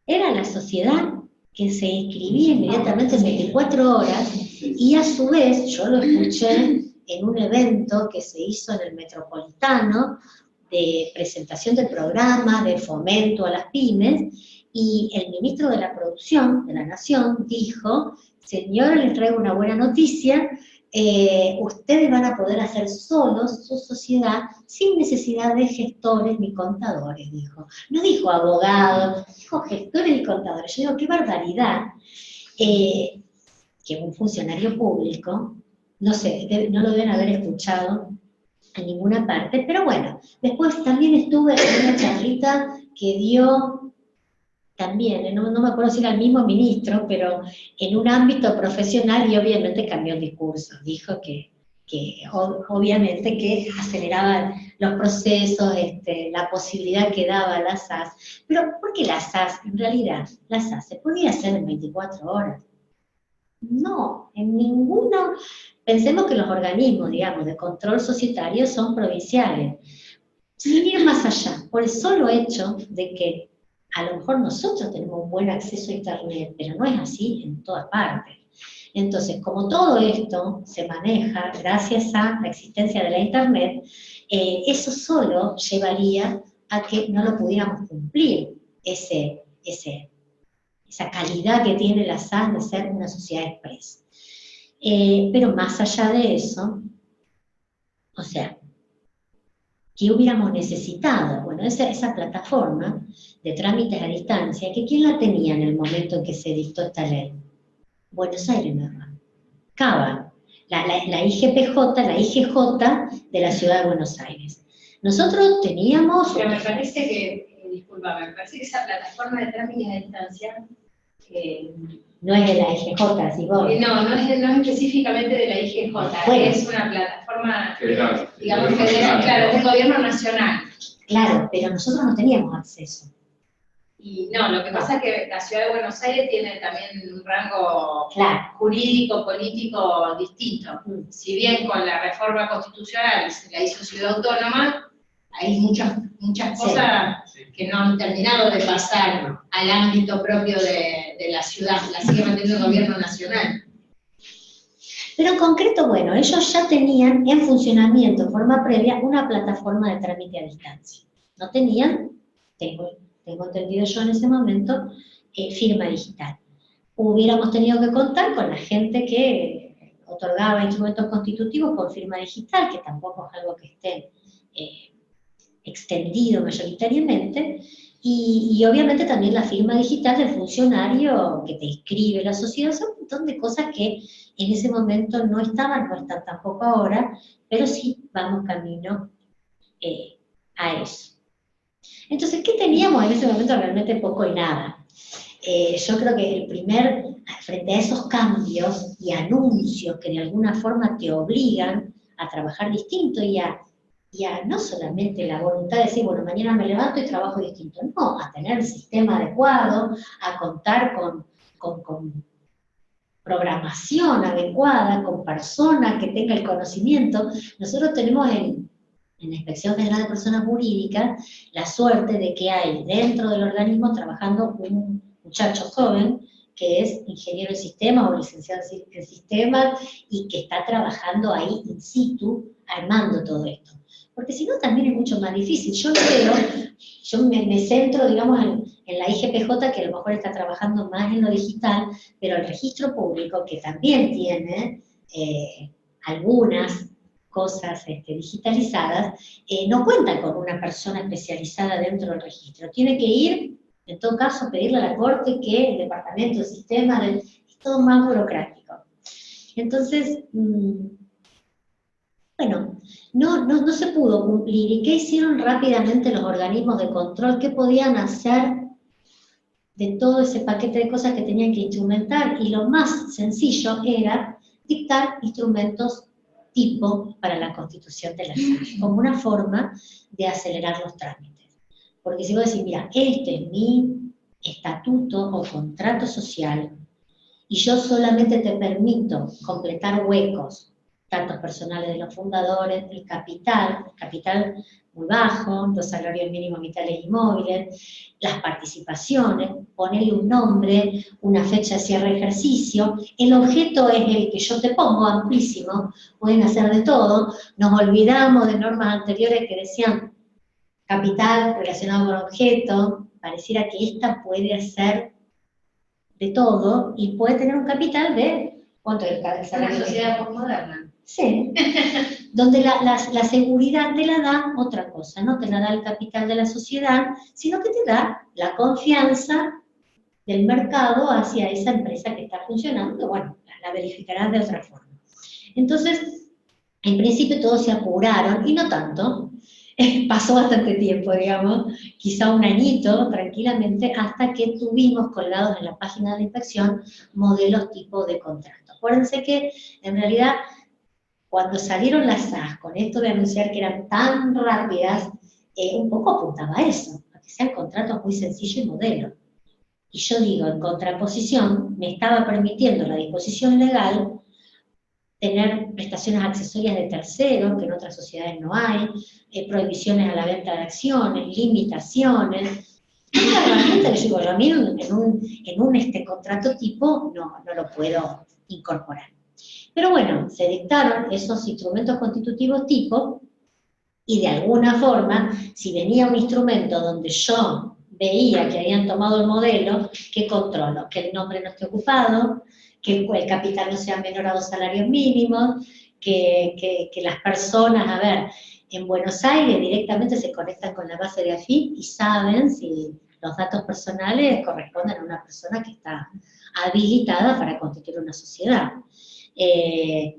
Era la sociedad que se inscribía inmediatamente en 24 horas y a su vez, yo lo escuché en un evento que se hizo en el Metropolitano, de presentación del programa, de fomento a las pymes, y el ministro de la Producción de la Nación dijo, señora, les traigo una buena noticia, ustedes van a poder hacer solos su sociedad sin necesidad de gestores ni contadores, dijo. No dijo abogados, dijo gestores y contadores. Yo digo, qué barbaridad que un funcionario público, no sé, no lo deben haber escuchado en ninguna parte, pero bueno, después también estuve en una charlita que dio también, no me acuerdo si era el mismo ministro, pero en un ámbito profesional y obviamente cambió el discurso, dijo que obviamente que aceleraban los procesos, la posibilidad que daba la SAS, pero ¿por qué la SAS? En realidad, la SAS se podía hacer en 24 horas. No, en ninguno. Pensemos que los organismos, digamos, de control societario son provinciales. Sin ir más allá, por el solo hecho de que a lo mejor nosotros tenemos un buen acceso a Internet, pero no es así en todas partes. Entonces, como todo esto se maneja gracias a la existencia de la Internet, eso solo llevaría a que no lo pudiéramos cumplir, esa calidad que tiene la SAS de ser una sociedad expresa. Pero más allá de eso, o sea, ¿qué hubiéramos necesitado? Bueno, esa plataforma de trámites a distancia, que ¿quién la tenía en el momento en que se dictó esta ley? Buenos Aires, ¿verdad? Cava, la IGPJ, la IGJ de la Ciudad de Buenos Aires. Nosotros teníamos... Pero me parece que, disculpa, me parece que esa plataforma de trámites a distancia... no es de la IGJ, si vos... No es específicamente de la IGJ, bueno, es una plataforma, federal, digamos, federal, claro, es del gobierno nacional. Claro, pero nosotros no teníamos acceso. Y no, lo que pasa es que la Ciudad de Buenos Aires tiene también un rango jurídico, político distinto. Si bien con la reforma constitucional se la hizo ciudad autónoma, hay muchas cosas que no han terminado de pasar al ámbito propio de la ciudad, la sigue manteniendo el gobierno nacional. Pero en concreto, bueno, ellos ya tenían en funcionamiento, en forma previa, una plataforma de trámite a distancia. No tenían, tengo entendido yo en ese momento, firma digital. Hubiéramos tenido que contar con la gente que otorgaba instrumentos constitutivos con firma digital, que tampoco es algo que esté extendido mayoritariamente, y obviamente también la firma digital del funcionario que te inscribe la sociedad, son un montón de cosas que en ese momento no estaban, no están tampoco ahora, pero sí vamos camino a eso. Entonces, ¿qué teníamos en ese momento? Realmente poco y nada. Yo creo que frente a esos cambios y anuncios que de alguna forma te obligan a trabajar distinto y a no solamente la voluntad de decir, bueno, mañana me levanto y trabajo distinto, no, a tener el sistema adecuado, a contar con programación adecuada, con personas que tengan el conocimiento. Nosotros tenemos en la Inspección General de Personas Jurídicas la suerte de que hay dentro del organismo trabajando un muchacho joven que es ingeniero en sistemas o licenciado en sistemas y que está trabajando ahí in situ, armando todo esto. porque si no también es mucho más difícil. Yo lo veo, yo me centro, digamos, en la IGPJ, que a lo mejor está trabajando más en lo digital, pero el registro público, que también tiene algunas cosas digitalizadas, no cuenta con una persona especializada dentro del registro. Tiene que ir, en todo caso, pedirle a la Corte que el departamento, el sistema, es todo más burocrático. Entonces, bueno, no se pudo cumplir. ¿Y qué hicieron rápidamente los organismos de control? ¿Qué podían hacer de todo ese paquete de cosas que tenían que instrumentar? Y lo más sencillo era dictar instrumentos tipo para la constitución de la SAF, como una forma de acelerar los trámites. Porque si vos decís, mira, este es mi estatuto o contrato social, y yo solamente te permito completar huecos, datos personales de los fundadores, el capital muy bajo, los salarios mínimos vitales y móviles, las participaciones, ponerle un nombre, una fecha de cierre de ejercicio, el objeto es el que yo te pongo, amplísimo, pueden hacer de todo, nos olvidamos de normas anteriores que decían capital relacionado con objeto, pareciera que esta puede hacer de todo y puede tener un capital de, ¿cuánto es el salario? Una sociedad postmoderna. Sí, donde la seguridad te la da otra cosa, no te la da el capital de la sociedad, sino que te da la confianza del mercado hacia esa empresa que está funcionando, que bueno, la verificarás de otra forma. Entonces, en principio todos se apuraron, y no tanto, pasó bastante tiempo, digamos, quizá un añito, tranquilamente, hasta que tuvimos colgados en la página de la inspección modelos tipo de contrato. Acuérdense que, en realidad, cuando salieron las SAS, con esto de anunciar que eran tan rápidas, un poco apuntaba a eso, a que sean contratos muy sencillos y modelos. Y yo digo, en contraposición, me estaba permitiendo la disposición legal tener prestaciones accesorias de terceros, que en otras sociedades no hay, prohibiciones a la venta de acciones, limitaciones. Una herramienta que yo digo, yo a mí en un contrato tipo no lo puedo incorporar. Pero bueno, se dictaron esos instrumentos constitutivos tipo, y de alguna forma, si venía un instrumento donde yo veía que habían tomado el modelo, ¿qué controlo? Que el nombre no esté ocupado, que el capital no sea menor a 2 salarios mínimos, que las personas, a ver, en Buenos Aires directamente se conectan con la base de AFIP y saben si los datos personales corresponden a una persona que está habilitada para constituir una sociedad.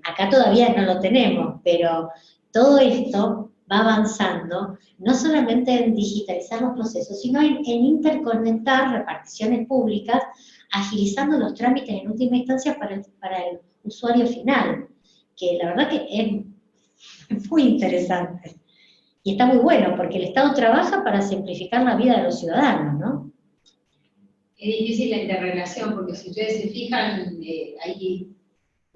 Acá todavía no lo tenemos, pero todo esto va avanzando, no solamente en digitalizar los procesos, sino en interconectar reparticiones públicas, agilizando los trámites en última instancia para el usuario final, que la verdad que es muy interesante. Y está muy bueno, porque el Estado trabaja para simplificar la vida de los ciudadanos, ¿no? Es difícil la interrelación, porque si ustedes se fijan, ahí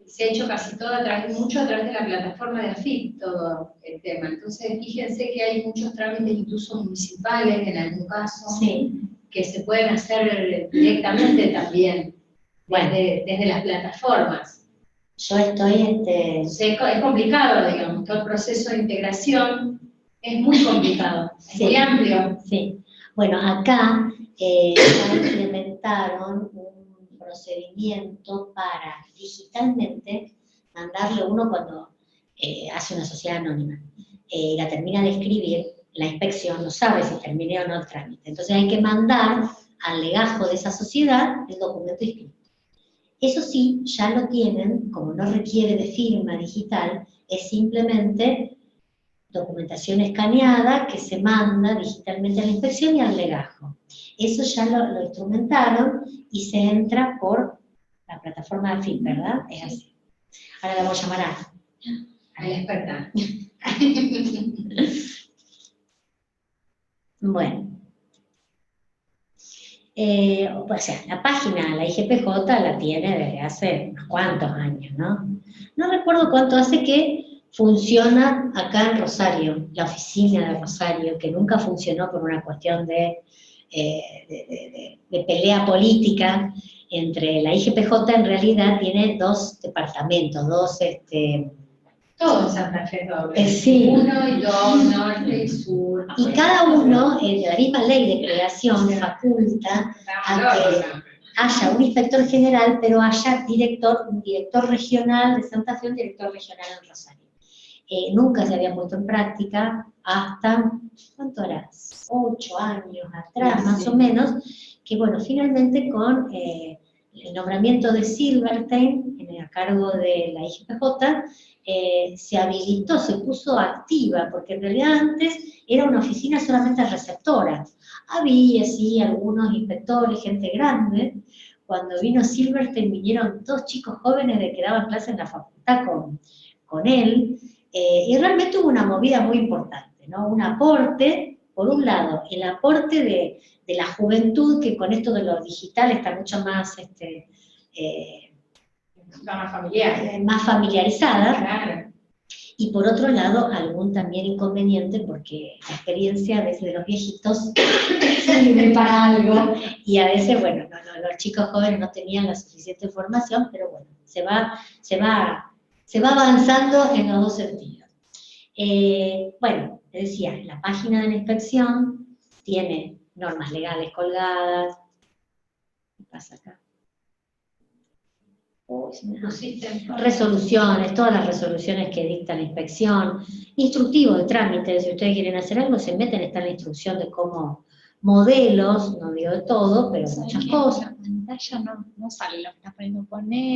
se ha hecho casi todo mucho a través de la plataforma de AFIP, todo el tema. Entonces, fíjense que hay muchos trámites, incluso municipales, en algún caso, Sí. que se pueden hacer directamente también, desde las plataformas. Yo estoy... Entonces, es complicado, digamos, todo el proceso de integración es muy complicado, es muy amplio. Sí. Bueno, acá ya implementaron un procedimiento para digitalmente mandarle uno cuando hace una sociedad anónima. La termina de escribir, la inspección no sabe si terminé o no el trámite. Entonces hay que mandar al legajo de esa sociedad el documento escrito. Eso sí, ya lo tienen, como no requiere de firma digital, es simplemente documentación escaneada que se manda digitalmente a la inspección y al legajo. Eso ya lo instrumentaron y se entra por la plataforma de AFIP, ¿verdad? Es así. Ahora la voy a llamar A la experta. Bueno. O sea, la página, la IGPJ la tiene desde hace unos cuantos años, ¿no? No recuerdo cuánto hace que funciona acá en Rosario, la oficina de Rosario, que nunca funcionó por una cuestión de pelea política entre la IGPJ. En realidad tiene 2 departamentos, 2 Todo en Santa Fe es doble. Sí. 1 y 2, norte y sur. Y cada uno, la misma ley de creación, faculta a que haya un inspector general, pero haya un director regional de Santa Fe, un director regional en Rosario. Nunca se había puesto en práctica hasta, ¿cuánto era? 8 años atrás, más o menos, que bueno, finalmente con el nombramiento de Silverstein, a cargo de la IGPJ, se habilitó, se puso activa, porque en realidad antes era una oficina solamente receptora. Había, sí, algunos inspectores, gente grande. Cuando vino Silverstein vinieron 2 chicos jóvenes de que daban clases en la facultad con él, y realmente hubo una movida muy importante, ¿no? Un aporte, por un lado, el aporte de la juventud, que con esto de lo digital está mucho más, más familiarizada, Claro. y por otro lado, algún también inconveniente, porque la experiencia a veces de los viejitos sirve para algo, y a veces, bueno, los chicos jóvenes no tenían la suficiente formación, pero bueno, se va avanzando en los dos sentidos. Bueno, te decía, la página de la inspección tiene normas legales colgadas. ¿Qué pasa acá? Resoluciones, todas las resoluciones que dicta la inspección, instructivos de trámite, si ustedes quieren hacer algo, se meten, está la instrucción de cómo, modelos, no digo de todo, pero muchas cosas. La pantalla no sale lo que estás poniendo,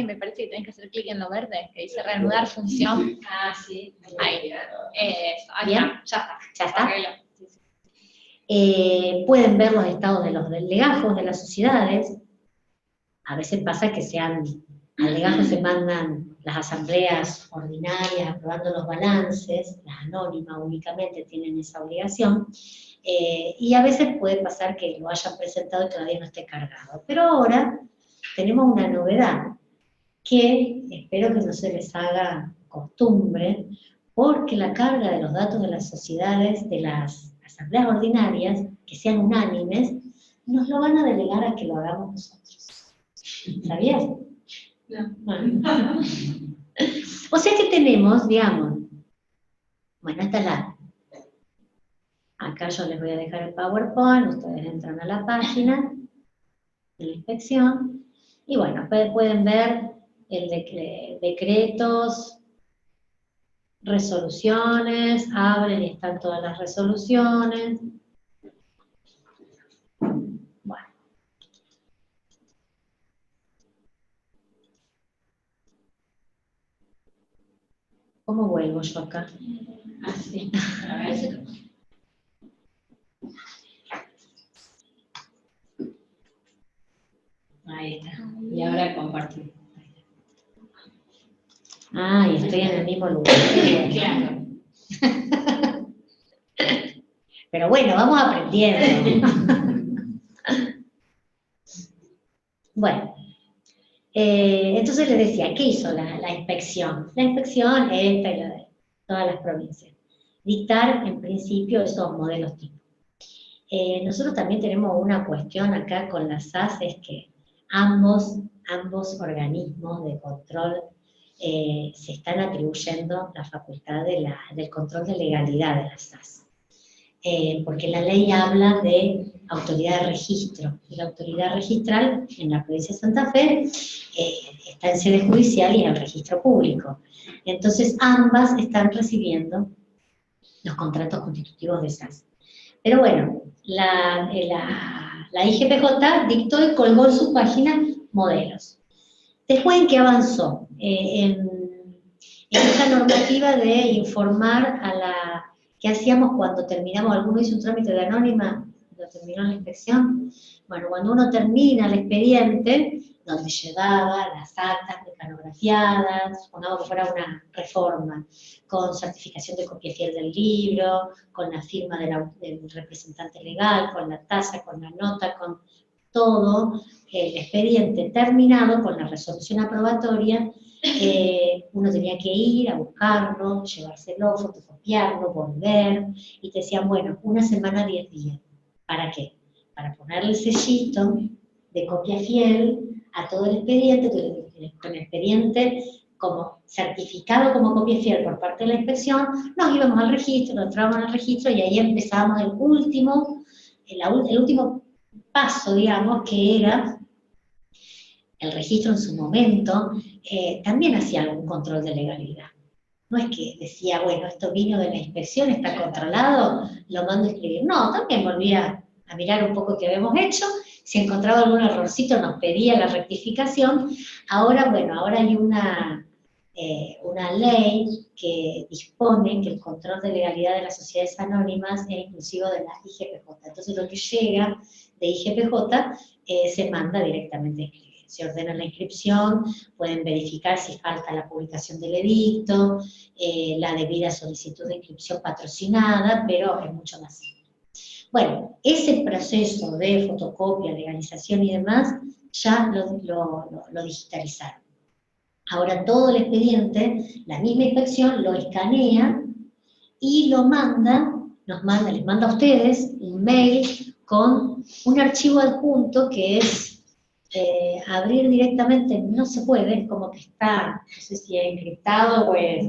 me parece que tenés que hacer clic en lo verde, que dice reanudar función. Ah, sí. Ahí. Ahí Bien. está, ya está. ¿Ya está? Pueden ver los estados de los legajos de las sociedades. A veces pasa que al legajo se mandan las asambleas ordinarias aprobando los balances, las anónimas únicamente tienen esa obligación, y a veces puede pasar que lo hayan presentado y todavía no esté cargado. Pero ahora tenemos una novedad, que espero que no se les haga costumbre, porque la carga de los datos de las sociedades, de las asambleas ordinarias, que sean unánimes, nos lo van a delegar a que lo hagamos nosotros. ¿Sabías? No. Bueno. O sea que tenemos, digamos, bueno, acá yo les voy a dejar el PowerPoint, ustedes entran a la página de la inspección, y bueno, pueden ver decretos, resoluciones, abren y están todas las resoluciones. Bueno. ¿Cómo vuelvo yo acá? Así. Ahí está. Y ahora compartir. Ah, y estoy en el mismo lugar. Claro. Pero bueno, vamos aprendiendo. Bueno, entonces les decía, ¿qué hizo la inspección? La inspección es la de todas las provincias. Dictar, en principio, esos modelos tipo. Nosotros también tenemos una cuestión acá con las SAS, es que ambos organismos de control se están atribuyendo la facultad del control de legalidad de las SAS. Porque la ley habla de autoridad de registro, y la autoridad registral en la provincia de Santa Fe está en sede judicial y en el registro público. Entonces ambas están recibiendo los contratos constitutivos de SAS. Pero bueno, la IGPJ dictó y colgó en su página modelos. Después, ¿en qué avanzó? En esta normativa de informar ¿qué hacíamos cuando terminamos? ¿Alguno hizo un trámite de anónima cuando terminó la inspección? Bueno, cuando uno termina el expediente, donde llevaba las actas mecanografiadas, supongamos que fuera una reforma, con certificación de copia fiel del libro, con la firma del representante legal, con la tasa, con la nota, con todo el expediente terminado, con la resolución aprobatoria, uno tenía que ir a buscarlo, llevárselo, fotocopiarlo, volver, y te decían, bueno, 1 semana, 10 días. ¿Para qué? Para ponerle el sellito de copia fiel a todo el expediente, con el expediente como certificado como copia fiel por parte de la inspección, nos íbamos al registro, nos entrábamos al registro y ahí empezábamos el último paso, digamos, que era el registro en su momento, también hacía algún control de legalidad. No es que decía, bueno, esto vino de la inspección, está controlado, lo mando a escribir. No, también volvía a mirar un poco qué habíamos hecho, si encontraba algún errorcito nos pedía la rectificación. Ahora, bueno, ahora hay una ley que dispone que el control de legalidad de las sociedades anónimas es inclusivo de las IGPJ. Entonces lo que llega de IGPJ se manda directamente a escribir. Se ordena la inscripción, pueden verificar si falta la publicación del edicto, la debida solicitud de inscripción patrocinada, pero es mucho más simple. Bueno, ese proceso de fotocopia, legalización y demás, ya lo digitalizaron. Ahora todo el expediente, la misma inspección lo escanea y lo manda, les manda a ustedes un mail con un archivo adjunto que es abrir directamente, no se puede, como que está, no sé si es encriptado o es,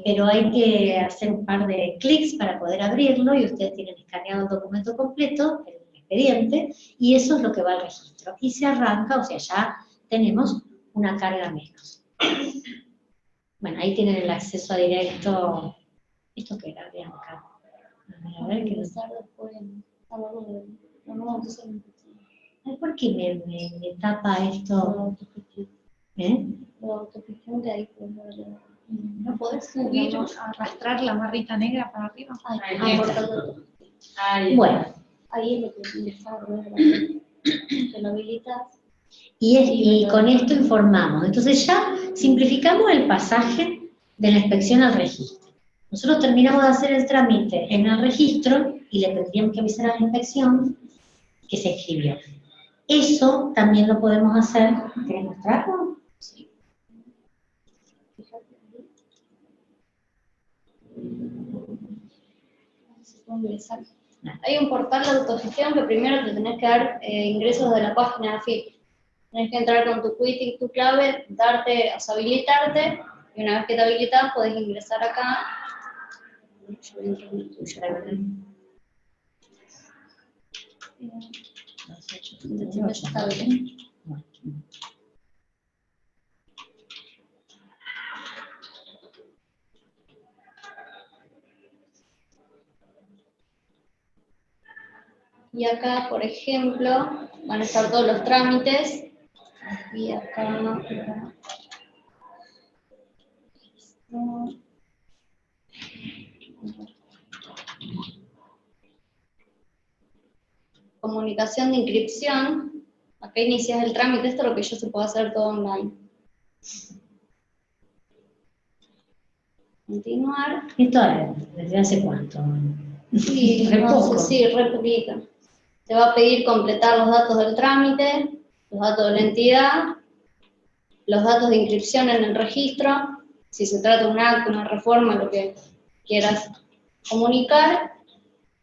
pero hay que hacer un par de clics para poder abrirlo y ustedes tienen escaneado el documento completo, el expediente, y eso es lo que va al registro. Y se arranca, o sea, ya tenemos una carga menos. Bueno, ahí tienen el acceso a directo. ¿Esto qué era, Bianca? A ver, ¿qué es? ¿Por qué me tapa esto? La autogestión de ahí. ¿No podés subir, arrastrar la barrita negra para arriba? Bueno. Ahí es lo que lo habilitas. Y con esto informamos. Entonces ya simplificamos el pasaje de la inspección al registro. Nosotros terminamos de hacer el trámite en el registro y le tendríamos que avisar a la inspección que se inscribió. Eso también lo podemos hacer. ¿Querés mostrarlo? Sí. Hay un portal de autogestión que primero te tenés que dar ingresos de la página de AFIP. Tenés que entrar con tu quitting, tu clave, habilitarte, y una vez que te habilitas podés ingresar acá. Yo entro en el tuyo, la verdad. Está bien. Y acá, por ejemplo, van a estar todos los trámites. Y acá. Comunicación de inscripción. Acá inicias el trámite, esto es lo que yo se puede hacer todo online. Continuar. ¿Esto desde hace cuánto? Sí, no sé, sí, re poquito. Te va a pedir completar los datos del trámite, los datos de la entidad, los datos de inscripción en el registro, si se trata de un acto, una reforma, lo que quieras comunicar,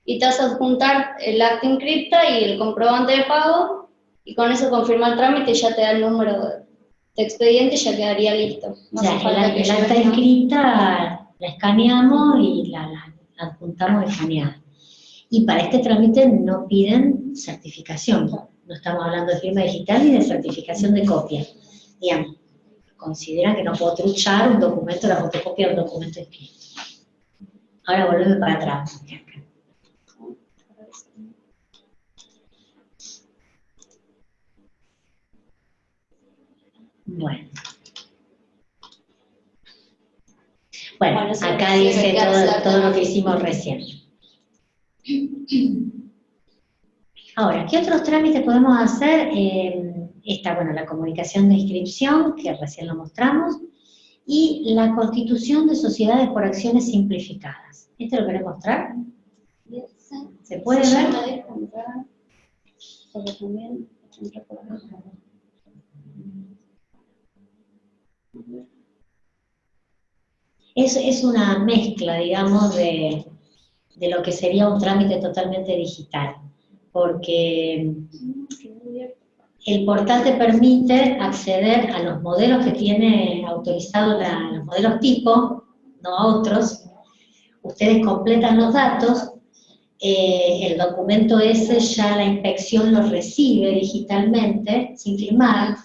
y te vas a adjuntar el acta inscripta y el comprobante de pago, y con eso confirma el trámite y ya te da el número de expediente y ya quedaría listo. No hace falta que el acta inscripta la escaneamos y la adjuntamos escaneada. Y para este trámite no piden certificación, no estamos hablando de firma digital ni de certificación de copia. Digamos, consideran que no puedo truchar un documento, la fotocopia de un documento escrito. Ahora volvemos para atrás. Bueno, acá dice todo lo que hicimos recién. Ahora, ¿qué otros trámites podemos hacer? La comunicación de inscripción, que recién lo mostramos, y la constitución de sociedades por acciones simplificadas. ¿Esto lo querés mostrar? ¿Se puede ver? Es una mezcla, digamos, de lo que sería un trámite totalmente digital, porque el portal te permite acceder a los modelos que tiene autorizados los modelos tipo, no a otros. Ustedes completan los datos, el documento ese ya la inspección lo recibe digitalmente, sin firmar,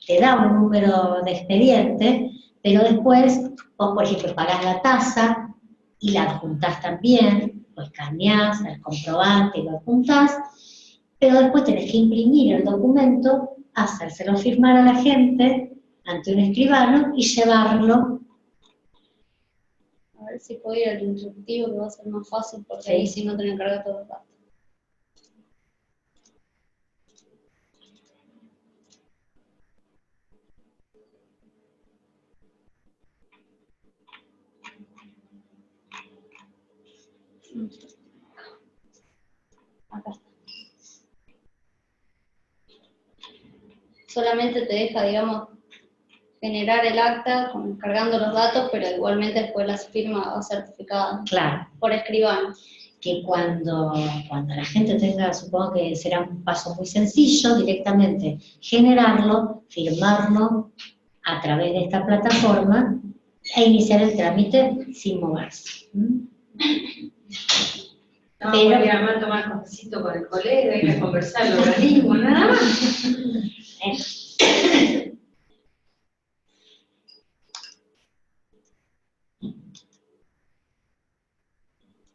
te da un número de expediente, pero después, vos por ejemplo pagás la tasa y la adjuntás también, lo escaneás, el comprobante y lo adjuntás, pero después tenés que imprimir el documento, hacérselo firmar a la gente ante un escribano y llevarlo. A ver si puedo ir al instructivo, que va a ser más fácil, porque ahí sí no tengo que cargar todos los datos. Acá está. Solamente te deja, digamos, generar el acta cargando los datos, pero igualmente después las firma o certificada. Claro. Por escribano. Que cuando la gente tenga, supongo que será un paso muy sencillo, directamente generarlo, firmarlo a través de esta plataforma e iniciar el trámite sin moverse. No, voy a llamar a tomar cafecito con el colega, ir a conversar el organismo, nada más.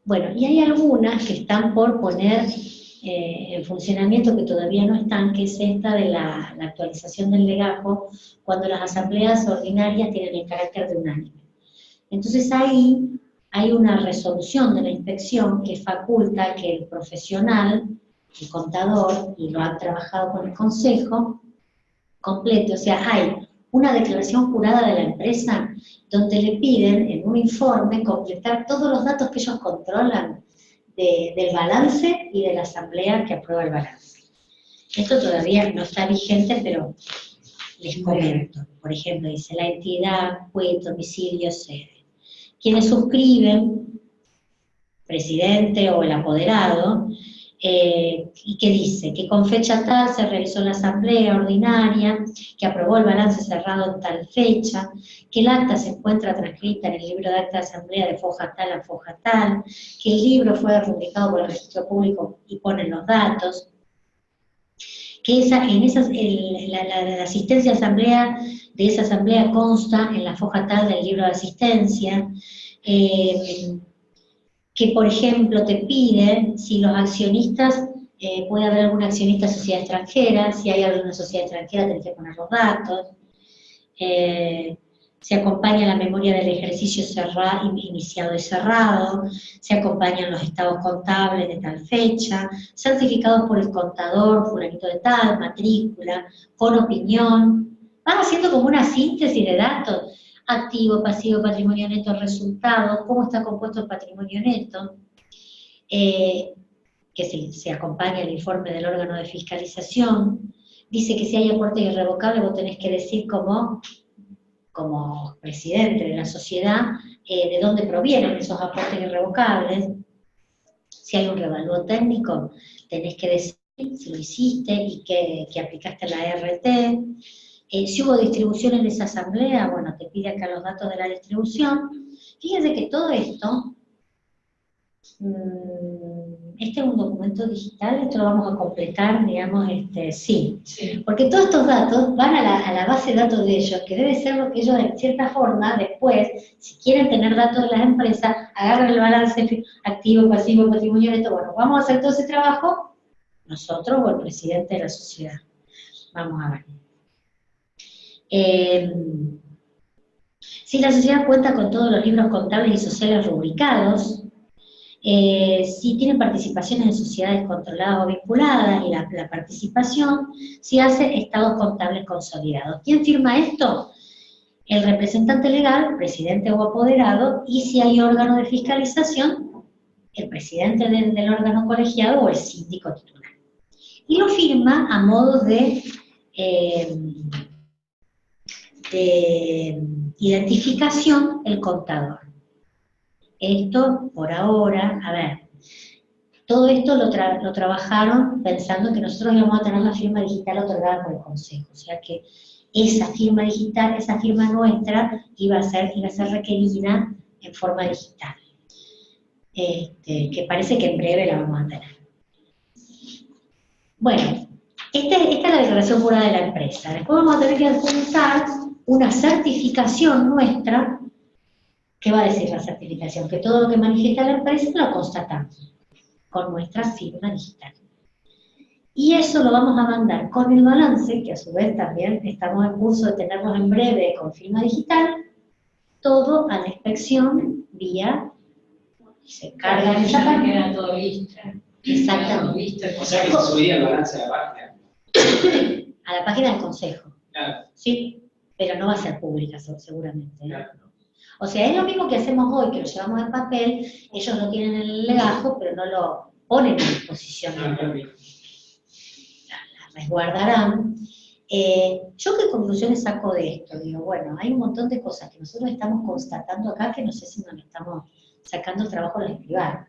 Bueno, y hay algunas que están por poner en funcionamiento, que todavía no están, que es esta de la actualización del legajo, cuando las asambleas ordinarias tienen el carácter de unánime. Entonces ahí hay una resolución de la inspección que faculta que el profesional, el contador, y lo han trabajado con el consejo, complete, o sea, hay una declaración jurada de la empresa donde le piden en un informe completar todos los datos que ellos controlan del balance y de la asamblea que aprueba el balance. Esto todavía no está vigente, pero les comento. Por ejemplo, dice la entidad, juez, domicilio, sede. Quienes suscriben, presidente o el apoderado, y que dice que con fecha tal se realizó la asamblea ordinaria, que aprobó el balance cerrado en tal fecha, que el acta se encuentra transcrita en el libro de acta de asamblea de foja tal a foja tal, que el libro fue publicado por el registro público y ponen los datos, que la asistencia a asamblea de esa asamblea consta en la foja tal del libro de asistencia, que por ejemplo te pide si los accionistas, puede haber alguna accionista de sociedad extranjera, si hay alguna sociedad extranjera tenés que poner los datos, se acompaña la memoria del ejercicio iniciado y cerrado, se acompañan los estados contables de tal fecha, certificados por el contador, fulanito de tal, matrícula, con opinión, van haciendo como una síntesis de datos, activo, pasivo, patrimonio neto, resultado, cómo está compuesto el patrimonio neto, que se acompaña el informe del órgano de fiscalización, dice que si hay aporte irrevocable vos tenés que decir como presidente de la sociedad, de dónde provienen esos aportes irrevocables. Si hay un revalúo técnico, tenés que decir si lo hiciste y que aplicaste la RT. Si hubo distribución en esa asamblea, bueno, te pide acá los datos de la distribución. Fíjense que todo esto, este es un documento digital, esto lo vamos a completar, digamos, sí. Porque todos estos datos van a la base de datos de ellos, que debe ser lo que ellos, de cierta forma, después, si quieren tener datos de las empresas, agarran el balance activo, pasivo, patrimonio neto. Bueno, vamos a hacer todo ese trabajo, nosotros o el presidente de la sociedad. Vamos a ver. Si la sociedad cuenta con todos los libros contables y sociales rubricados, si tienen participaciones en sociedades controladas o vinculadas, y la participación, si hace estados contables consolidados. ¿Quién firma esto? El representante legal, presidente o apoderado, y si hay órgano de fiscalización, el presidente del órgano colegiado o el síndico titular. Y lo firma a modo de identificación el contador. Esto, por ahora, a ver, todo esto lo trabajaron pensando que nosotros íbamos a tener la firma digital otorgada por el Consejo, o sea que esa firma digital, esa firma nuestra, iba a ser requerida en forma digital. Que parece que en breve la vamos a tener. Bueno, esta es la declaración jurada de la empresa. Después vamos a tener que adjuntar una certificación nuestra. ¿Qué va a decir la certificación? Que todo lo que manifiesta la empresa lo constatamos con nuestra firma digital. Y eso lo vamos a mandar con el balance, que a su vez también estamos en curso de tenerlos en breve con firma digital, todo a la inspección vía, se carga en esa página. Queda todo listo. Exactamente. O sea que se subía el balance a la página. A la página del Consejo. Claro. Sí, pero no va a ser pública seguramente. Claro. O sea, es lo mismo que hacemos hoy, que lo llevamos en papel, ellos lo tienen en el legajo, pero no lo ponen a disposición. La resguardarán. ¿Yo qué conclusiones saco de esto? Digo, bueno, hay un montón de cosas que nosotros estamos constatando acá que no sé si nos estamos sacando el trabajo a los escribanos.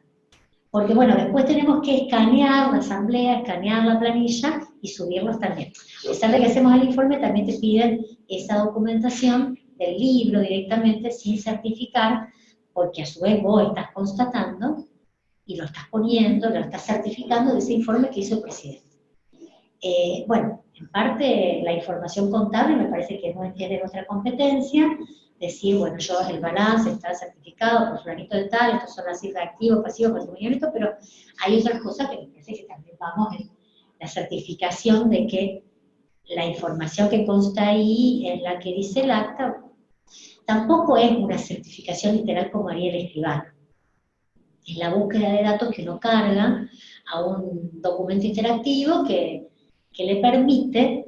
Porque bueno, después tenemos que escanear la asamblea, escanear la planilla y subirlos también. A pesar de que hacemos el informe, también te piden esa documentación del libro directamente, sin certificar, porque a su vez vos estás constatando y lo estás poniendo, lo estás certificando de ese informe que hizo el presidente. Bueno, en parte la información contable me parece que no es de nuestra competencia, decir, bueno, yo el balance está certificado por fulanito de tal, estos son las cifras activos, pasivos, patrimonial, pero hay otras cosas que me parece que también vamos en la certificación de que la información que consta ahí es la que dice el acta. Tampoco es una certificación literal como haría el escribano. Es la búsqueda de datos que uno carga a un documento interactivo que le permite,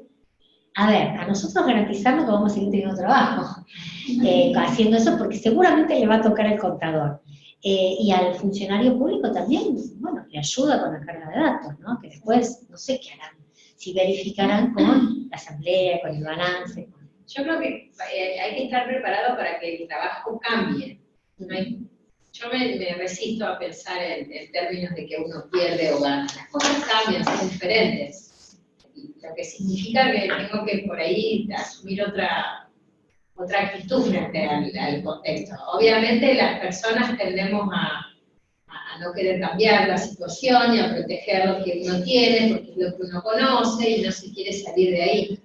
a ver, a nosotros garantizarnos que vamos a seguir teniendo trabajo haciendo eso, porque seguramente le va a tocar al contador. Y al funcionario público también, bueno, le ayuda con la carga de datos, ¿no? Que después, no sé qué harán, si verificarán con la asamblea, con el balance. Yo creo que hay que estar preparado para que el trabajo cambie. Yo me resisto a pensar en términos de que uno pierde o gana. Las cosas cambian, son diferentes. Lo que significa que tengo que por ahí asumir otra actitud frente al contexto. Obviamente las personas tendemos a no querer cambiar la situación y a proteger lo que uno tiene, porque es lo que uno conoce y no se quiere salir de ahí.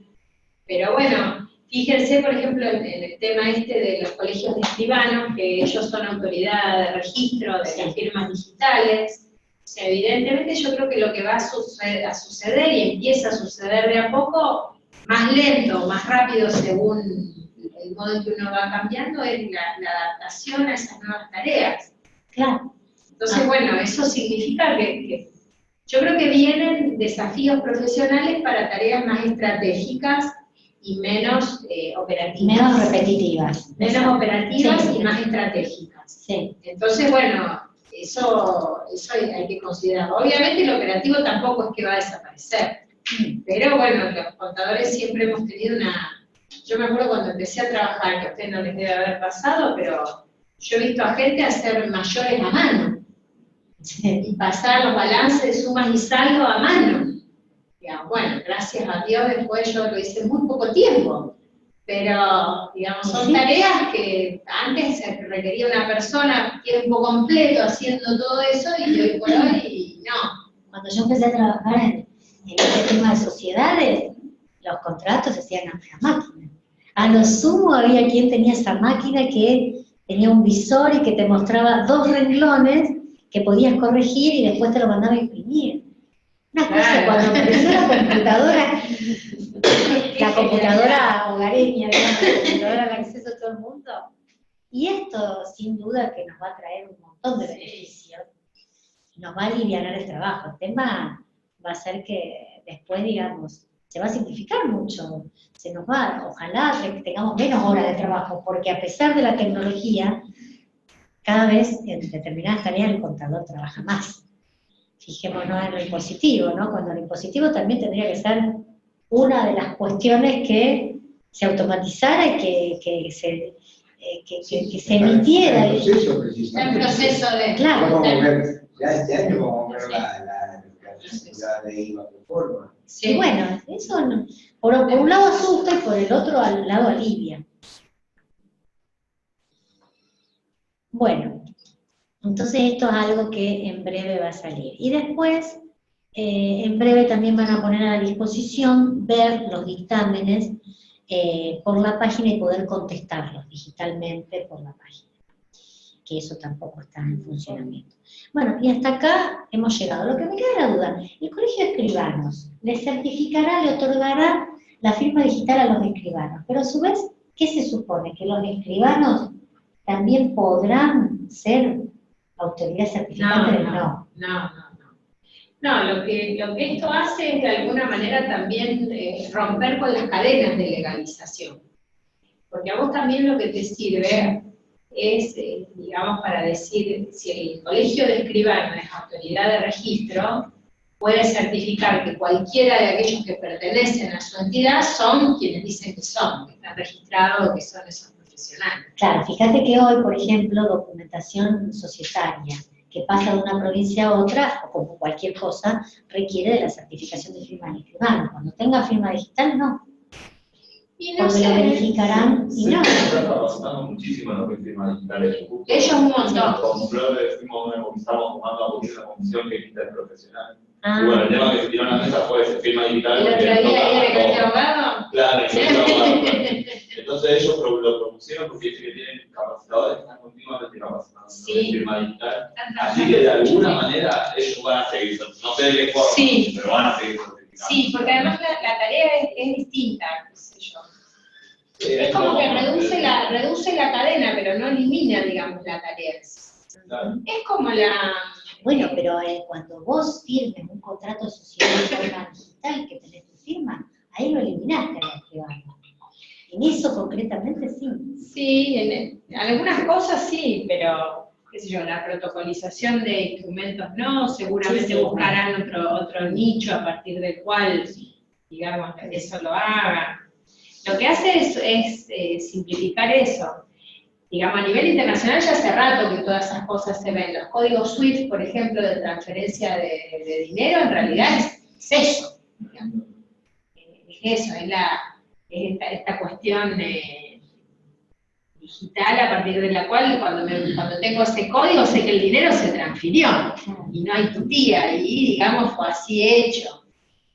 Pero bueno, fíjense, por ejemplo, en el tema de los colegios de escribanos, que ellos son autoridad de registro de las firmas digitales. O sea, evidentemente yo creo que lo que va a suceder y empieza a suceder de a poco, más lento, más rápido según el modo en que uno va cambiando, es la adaptación a esas nuevas tareas. Claro. Entonces, bueno, eso significa que yo creo que vienen desafíos profesionales para tareas más estratégicas y menos operativas. Menos repetitivas. Menos operativas Sí. y más estratégicas. Sí. Entonces, bueno, eso hay que considerarlo. Obviamente el operativo tampoco es que va a desaparecer, pero bueno, los contadores siempre hemos tenido yo me acuerdo cuando empecé a trabajar, que a ustedes no les debe haber pasado, pero yo he visto a gente hacer mayores a mano, y pasar los balances de sumas y saldo a mano. Digamos, bueno, gracias a Dios después yo lo hice en muy poco tiempo, pero digamos, son tareas que antes se requería una persona tiempo completo haciendo todo eso, y hoy por hoy no. Cuando yo empecé a trabajar en este tema de sociedades, los contratos se hacían a la máquina. A lo sumo había quien tenía esa máquina que tenía un visor y que te mostraba 2 renglones que podías corregir y después te lo mandaba a imprimir. Una cosa, cuando empezó la computadora hogareña, digamos, la computadora al acceso a todo el mundo, y esto sin duda que nos va a traer un montón de beneficios, nos va a aliviar el trabajo. El tema va a ser que después, digamos, se va a simplificar mucho, se nos va, ojalá que tengamos menos horas de trabajo, porque a pesar de la tecnología, cada vez en determinadas tareas el contador trabaja más. Fijémonos en lo impositivo, ¿no? Cuando lo impositivo también tendría que ser una de las cuestiones que se automatizara y que que se emitiera. El proceso, precisamente. El proceso de... Claro. Vamos a ver, ya este año vamos a ver la de IVA por forma. Y bueno, eso por un lado asusta y por el otro lado alivia. Bueno, entonces esto es algo que en breve va a salir. Y después, en breve también van a poner a la disposición ver los dictámenes por la página y poder contestarlos digitalmente por la página, que eso tampoco está en funcionamiento. Bueno, y hasta acá hemos llegado. Lo que me queda la duda, el Colegio de Escribanos le certificará, le otorgará la firma digital a los escribanos, pero a su vez, ¿qué se supone? ¿Que los escribanos también podrán ser autoridad certificante? No, lo que esto hace es de alguna manera también romper con las cadenas de legalización. Porque a vos también lo que te sirve es, digamos, para decir, si el Colegio de Escribanos es autoridad de registro, puede certificar que cualquiera de aquellos que pertenecen a su entidad son quienes dicen que son, que están registrados o que son esos profesionales. Claro, fíjate que hoy, por ejemplo, documentación societaria, que pasa de una provincia a otra, o como cualquier cosa, requiere de la certificación de firma de escribano. Cuando tenga firma digital, no. Y no Porque sé, lo verificarán y no. Está avanzando muchísimo en lo que es firma digital. ellos un montón. Con Flores estamos tomando una comisión que quita el profesional. Ah. Y bueno, el tema que se tiró en la mesa fue ese firma digital. ¿El otro día ahí de Calle Abogado? Claro, entonces ellos lo propusieron porque dicen que tienen capacitadores que están continuamente capacitando en firma digital. Así que de alguna manera ellos van a seguir, no sé de qué forma, pero van a seguir certificando. Sí, porque además la tarea es distinta, qué sé yo. Es como que reduce la cadena, pero no elimina, digamos, la tarea. Claro. Es como la... Bueno, pero cuando vos firmes un contrato de sociedad de forma digital que tenés tu firma, ahí lo eliminaste al escribano. En eso concretamente sí. Sí, en algunas cosas sí, pero, qué sé yo, la protocolización de instrumentos no, seguramente Sí, buscarán otro nicho a partir del cual, digamos, eso lo haga. Lo que hace es simplificar eso. Digamos, a nivel internacional ya hace rato que todas esas cosas se ven. Los códigos SWIFT, por ejemplo, de transferencia de dinero, en realidad es eso. Digamos. Es eso, es esta cuestión digital a partir de la cual cuando tengo ese código sé que el dinero se transfirió y no hay tutía, y digamos fue así hecho.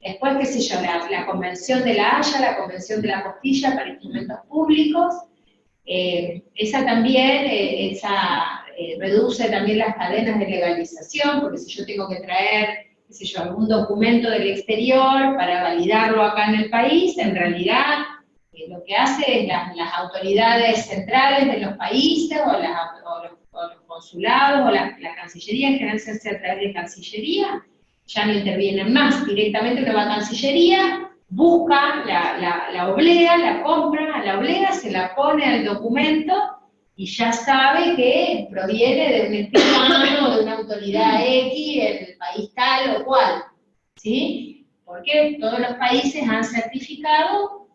Después, qué sé yo, la Convención de la Haya, la Convención de la Costilla para instrumentos públicos, esa también, reduce también las cadenas de legalización, porque si yo tengo que traer, qué sé yo, algún documento del exterior para validarlo acá en el país, en realidad lo que hace es las autoridades centrales de los países, o los consulados, o la Cancillería, en general se hace a través de Cancillería, ya no intervienen más, directamente uno va a Cancillería, busca la oblea, la compra a la oblea, se la pone al documento y ya sabe que proviene de un escribano o de una autoridad X en el país tal o cual, ¿sí? Porque todos los países han certificado,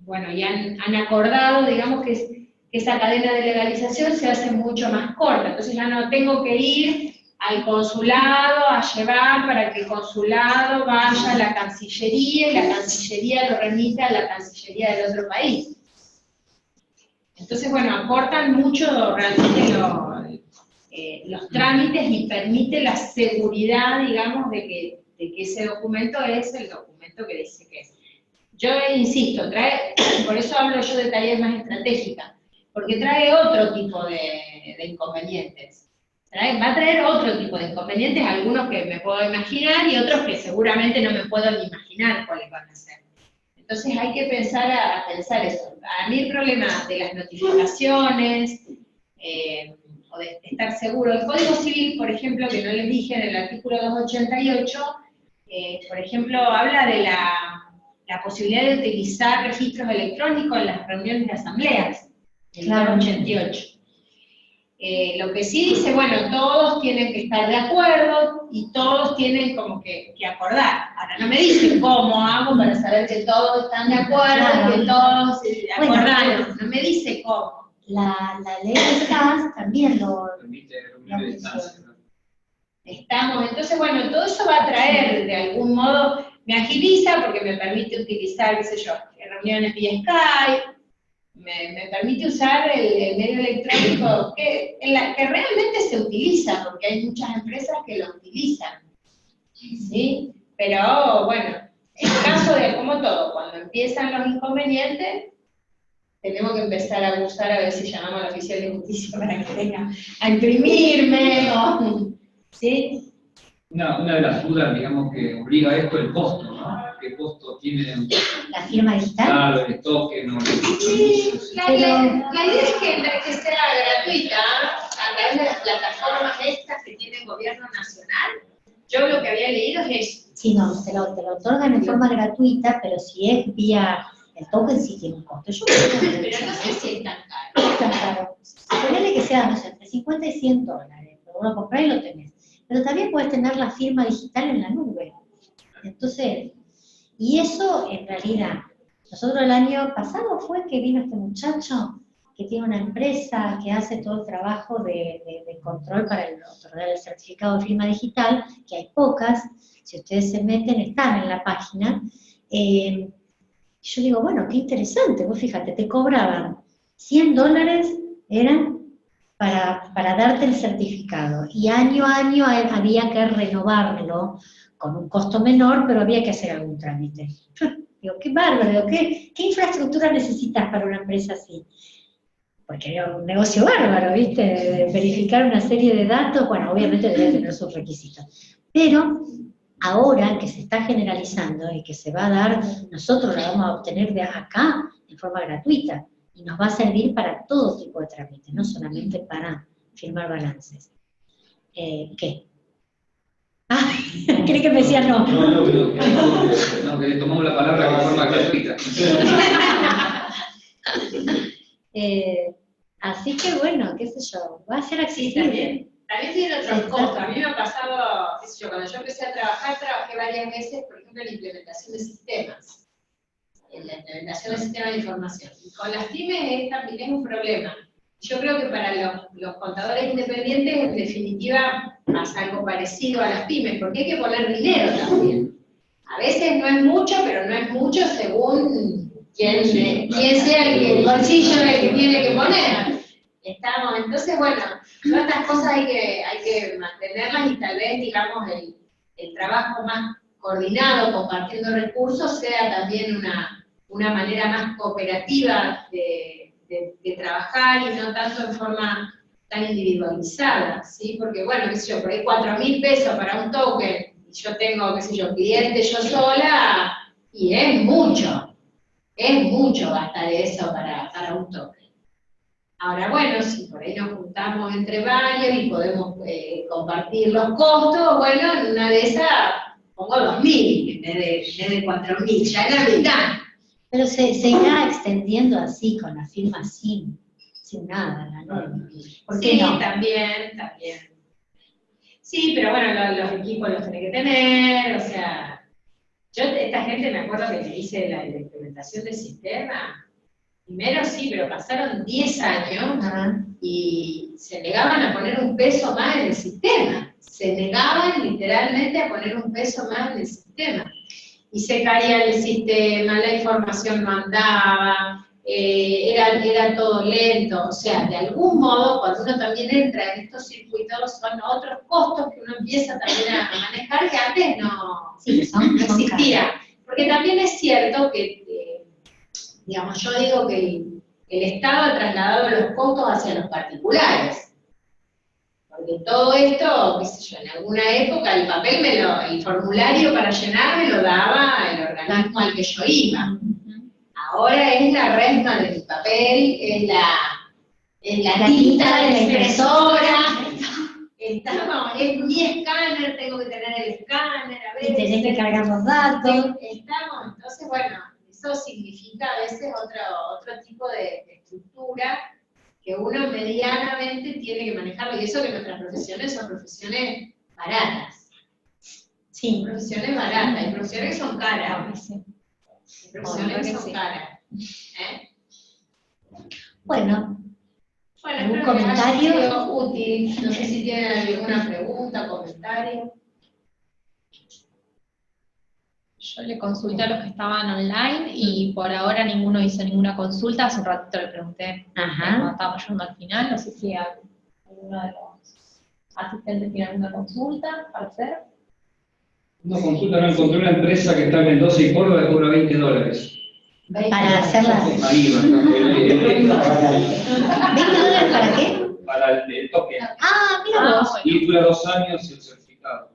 bueno, y han acordado, digamos, que esa cadena de legalización se hace mucho más corta, entonces ya no tengo que ir al consulado a llevar para que el consulado vaya a la Cancillería y la Cancillería lo remita a la Cancillería del otro país. Entonces, bueno, acortan mucho realmente los trámites y permite la seguridad, digamos, de que ese documento es el documento que dice que es. Yo insisto, por eso hablo yo de tareas más estratégicas, porque trae otro tipo de inconvenientes. Va a traer otro tipo de inconvenientes, algunos que me puedo imaginar y otros que seguramente no me puedo ni imaginar cuáles van a ser. Entonces hay que pensar eso. A mí el problema de las notificaciones, o de estar seguro, el Código Civil, por ejemplo, que no les dije en el artículo 288, por ejemplo, habla de la posibilidad de utilizar registros electrónicos en las reuniones de asambleas, el 288. Lo que sí dice, bueno, todos tienen que estar de acuerdo y todos tienen como que acordar. Ahora no me dice cómo hago para saber que todos están de acuerdo, que todos acordaron. No me dice cómo. La ley de CAS también lo Permite reuniones de distancia, ¿no? Entonces, bueno, todo eso va a traer, de algún modo, me agiliza porque me permite utilizar, qué sé yo, reuniones vía Skype, me permite usar el medio electrónico que realmente se utiliza, porque hay muchas empresas que lo utilizan, ¿sí? Pero, bueno, en caso de, como todo, cuando empiezan los inconvenientes, tenemos que empezar a abusar a ver si llamamos al oficial de justicia para que venga a imprimirme, ¿sí? Una de las dudas, digamos, que obliga a esto, el costo, ¿no? ¿Qué costo tiene la firma digital. claro, el token o Sí, la idea es que sea gratuita a través de las plataformas estas que tiene el gobierno nacional. Yo lo que había leído es eso. Sí, no, te lo otorgan en forma gratuita, pero si es vía el token sí tiene un costo. Yo creo que Pero no sé si es tan caro. no es tan caro. Ponele que sea, no sé, entre 50 y 100 dólares. Lo comprás y lo tenés. Pero también puedes tener la firma digital en la nube. Entonces, y eso en realidad, nosotros el año pasado fue que vino este muchacho que tiene una empresa que hace todo el trabajo de control para otorgar el certificado de firma digital, que hay pocas, si ustedes se meten, están en la página. Yo digo, bueno, qué interesante, vos fíjate, te cobraban 100 dólares, eran para darte el certificado, y año a año había que renovarlo con un costo menor, pero había que hacer algún trámite. Digo, qué bárbaro, ¿qué infraestructura necesitas para una empresa así? Porque era un negocio bárbaro, ¿viste? De verificar una serie de datos, bueno, obviamente debe tener sus requisitos. Pero ahora que se está generalizando y que se va a dar, nosotros la vamos a obtener de acá en forma gratuita, y nos va a servir para todo tipo de trámites, no solamente para firmar balances. ¿Qué? Ah, creí que me decías no. No, que le tomamos la palabra de forma gratuita. Así que bueno, qué sé yo, va a ser accesible. También tiene otros costos. A mí me ha pasado, qué sé yo, cuando yo empecé a trabajar, trabajé varias veces, por ejemplo, en la implementación de sistemas. En la implementación de sistemas de información. Y con las pymes también es un problema. Yo creo que para los contadores independientes, en definitiva, pasa algo parecido a las pymes, porque hay que poner dinero también. A veces no es mucho, pero no es mucho según quién sea el bolsillo el que tiene que poner. Entonces, bueno, todas estas cosas hay que mantenerlas, y tal vez, digamos, el trabajo más coordinado, compartiendo recursos, sea también una manera más cooperativa de trabajar, y no tanto en forma tan individualizada, ¿sí? Porque, bueno, qué sé yo, por ahí 4.000 pesos para un token, y yo tengo, qué sé yo, clientes yo sola, y es mucho gastar eso para un token. Ahora, bueno, si por ahí nos juntamos entre varios y podemos compartir los costos, bueno, en una de esas pongo 2.000 en vez de 4.000, ya es la mitad. Pero se irá extendiendo así, con la firma sin nada, ¿no? ¿Por qué sí, no? También. Sí, pero bueno, los equipos los tenés que tener, o sea, yo esta gente me acuerdo que me hice la implementación del sistema. Primero sí, pero pasaron 10 años y se negaban a poner un peso más en el sistema. Se negaban literalmente a poner un peso más en el sistema. Y se caía el sistema, la información no andaba, era todo lento. O sea, de algún modo, cuando uno también entra en estos circuitos, son otros costos que uno empieza también a manejar que antes no existían. Porque también es cierto que digamos, yo digo que el Estado ha trasladado los costos hacia los particulares. Porque todo esto, qué sé yo, en alguna época el formulario para llenar me lo daba el organismo al que yo iba. Ahora es la resma de mi papel, es la tinta de la impresora, es mi escáner, tengo que tener el escáner a veces. Y tenés que cargar los datos. Entonces, bueno, eso significa a veces otro tipo de estructura que uno medianamente tiene que manejarlo, y eso que nuestras profesiones son profesiones baratas. Sí. Profesiones baratas, hay profesiones que son caras. Hay profesiones que son caras. Bueno, Bueno, ¿algún espero que haya comentario? sido útil. No sé si tienen alguna pregunta, comentario. Yo le consulté a los que estaban online y por ahora ninguno hizo ninguna consulta. Hace un ratito le pregunté cuando estábamos llegando al final. No sé si alguno de los asistentes tiene alguna consulta para hacer. Una consulta, no encontré una empresa que está en Mendoza y Córdoba que cobra $20. Para hacerla. Ahí va, ¿$20 para qué? para el toque. Ah, mira vos. Y dura 2 años el certificado.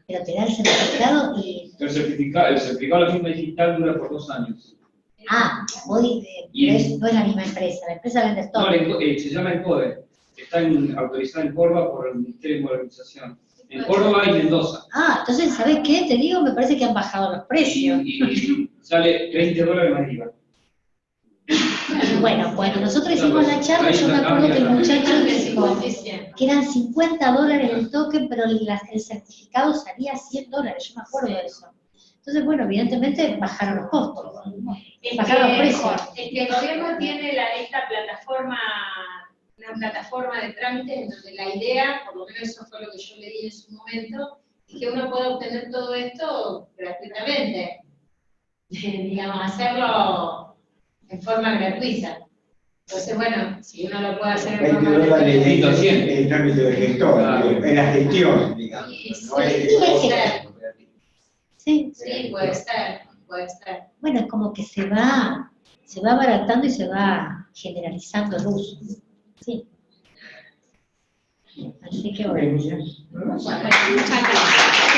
Pero te da el certificado y... El certificado de la firma digital dura por 2 años. Ah, vos no es la misma empresa, la empresa vende todo. No, se llama ENCODE. Está autorizada en Córdoba por el Ministerio de Modernización. En Córdoba y Mendoza. Ah, entonces, ¿sabés qué? Te digo, me parece que han bajado los precios. Y sale $20 más IVA. Bueno, cuando nosotros hicimos la charla, yo me acuerdo que el muchacho dijo que eran $50 el token, pero el certificado salía $100, yo me acuerdo de eso. Entonces, bueno, evidentemente bajaron los costos, bajaron los precios. Es que el gobierno tiene esta plataforma, una plataforma de trámites en donde la idea, por lo menos eso fue lo que yo leí en su momento, es que uno pueda obtener todo esto gratuitamente. Digamos, hacerlo en forma gratuita. Entonces, bueno, si uno lo puede hacer en forma $20 gratuita. el trámite de gestor, en la gestión, digamos. No es Sí, Sí, puede ser, puede ser. bueno, es como que se va abaratando y se va generalizando el uso. Sí. Así que bueno. Bueno, muchas gracias.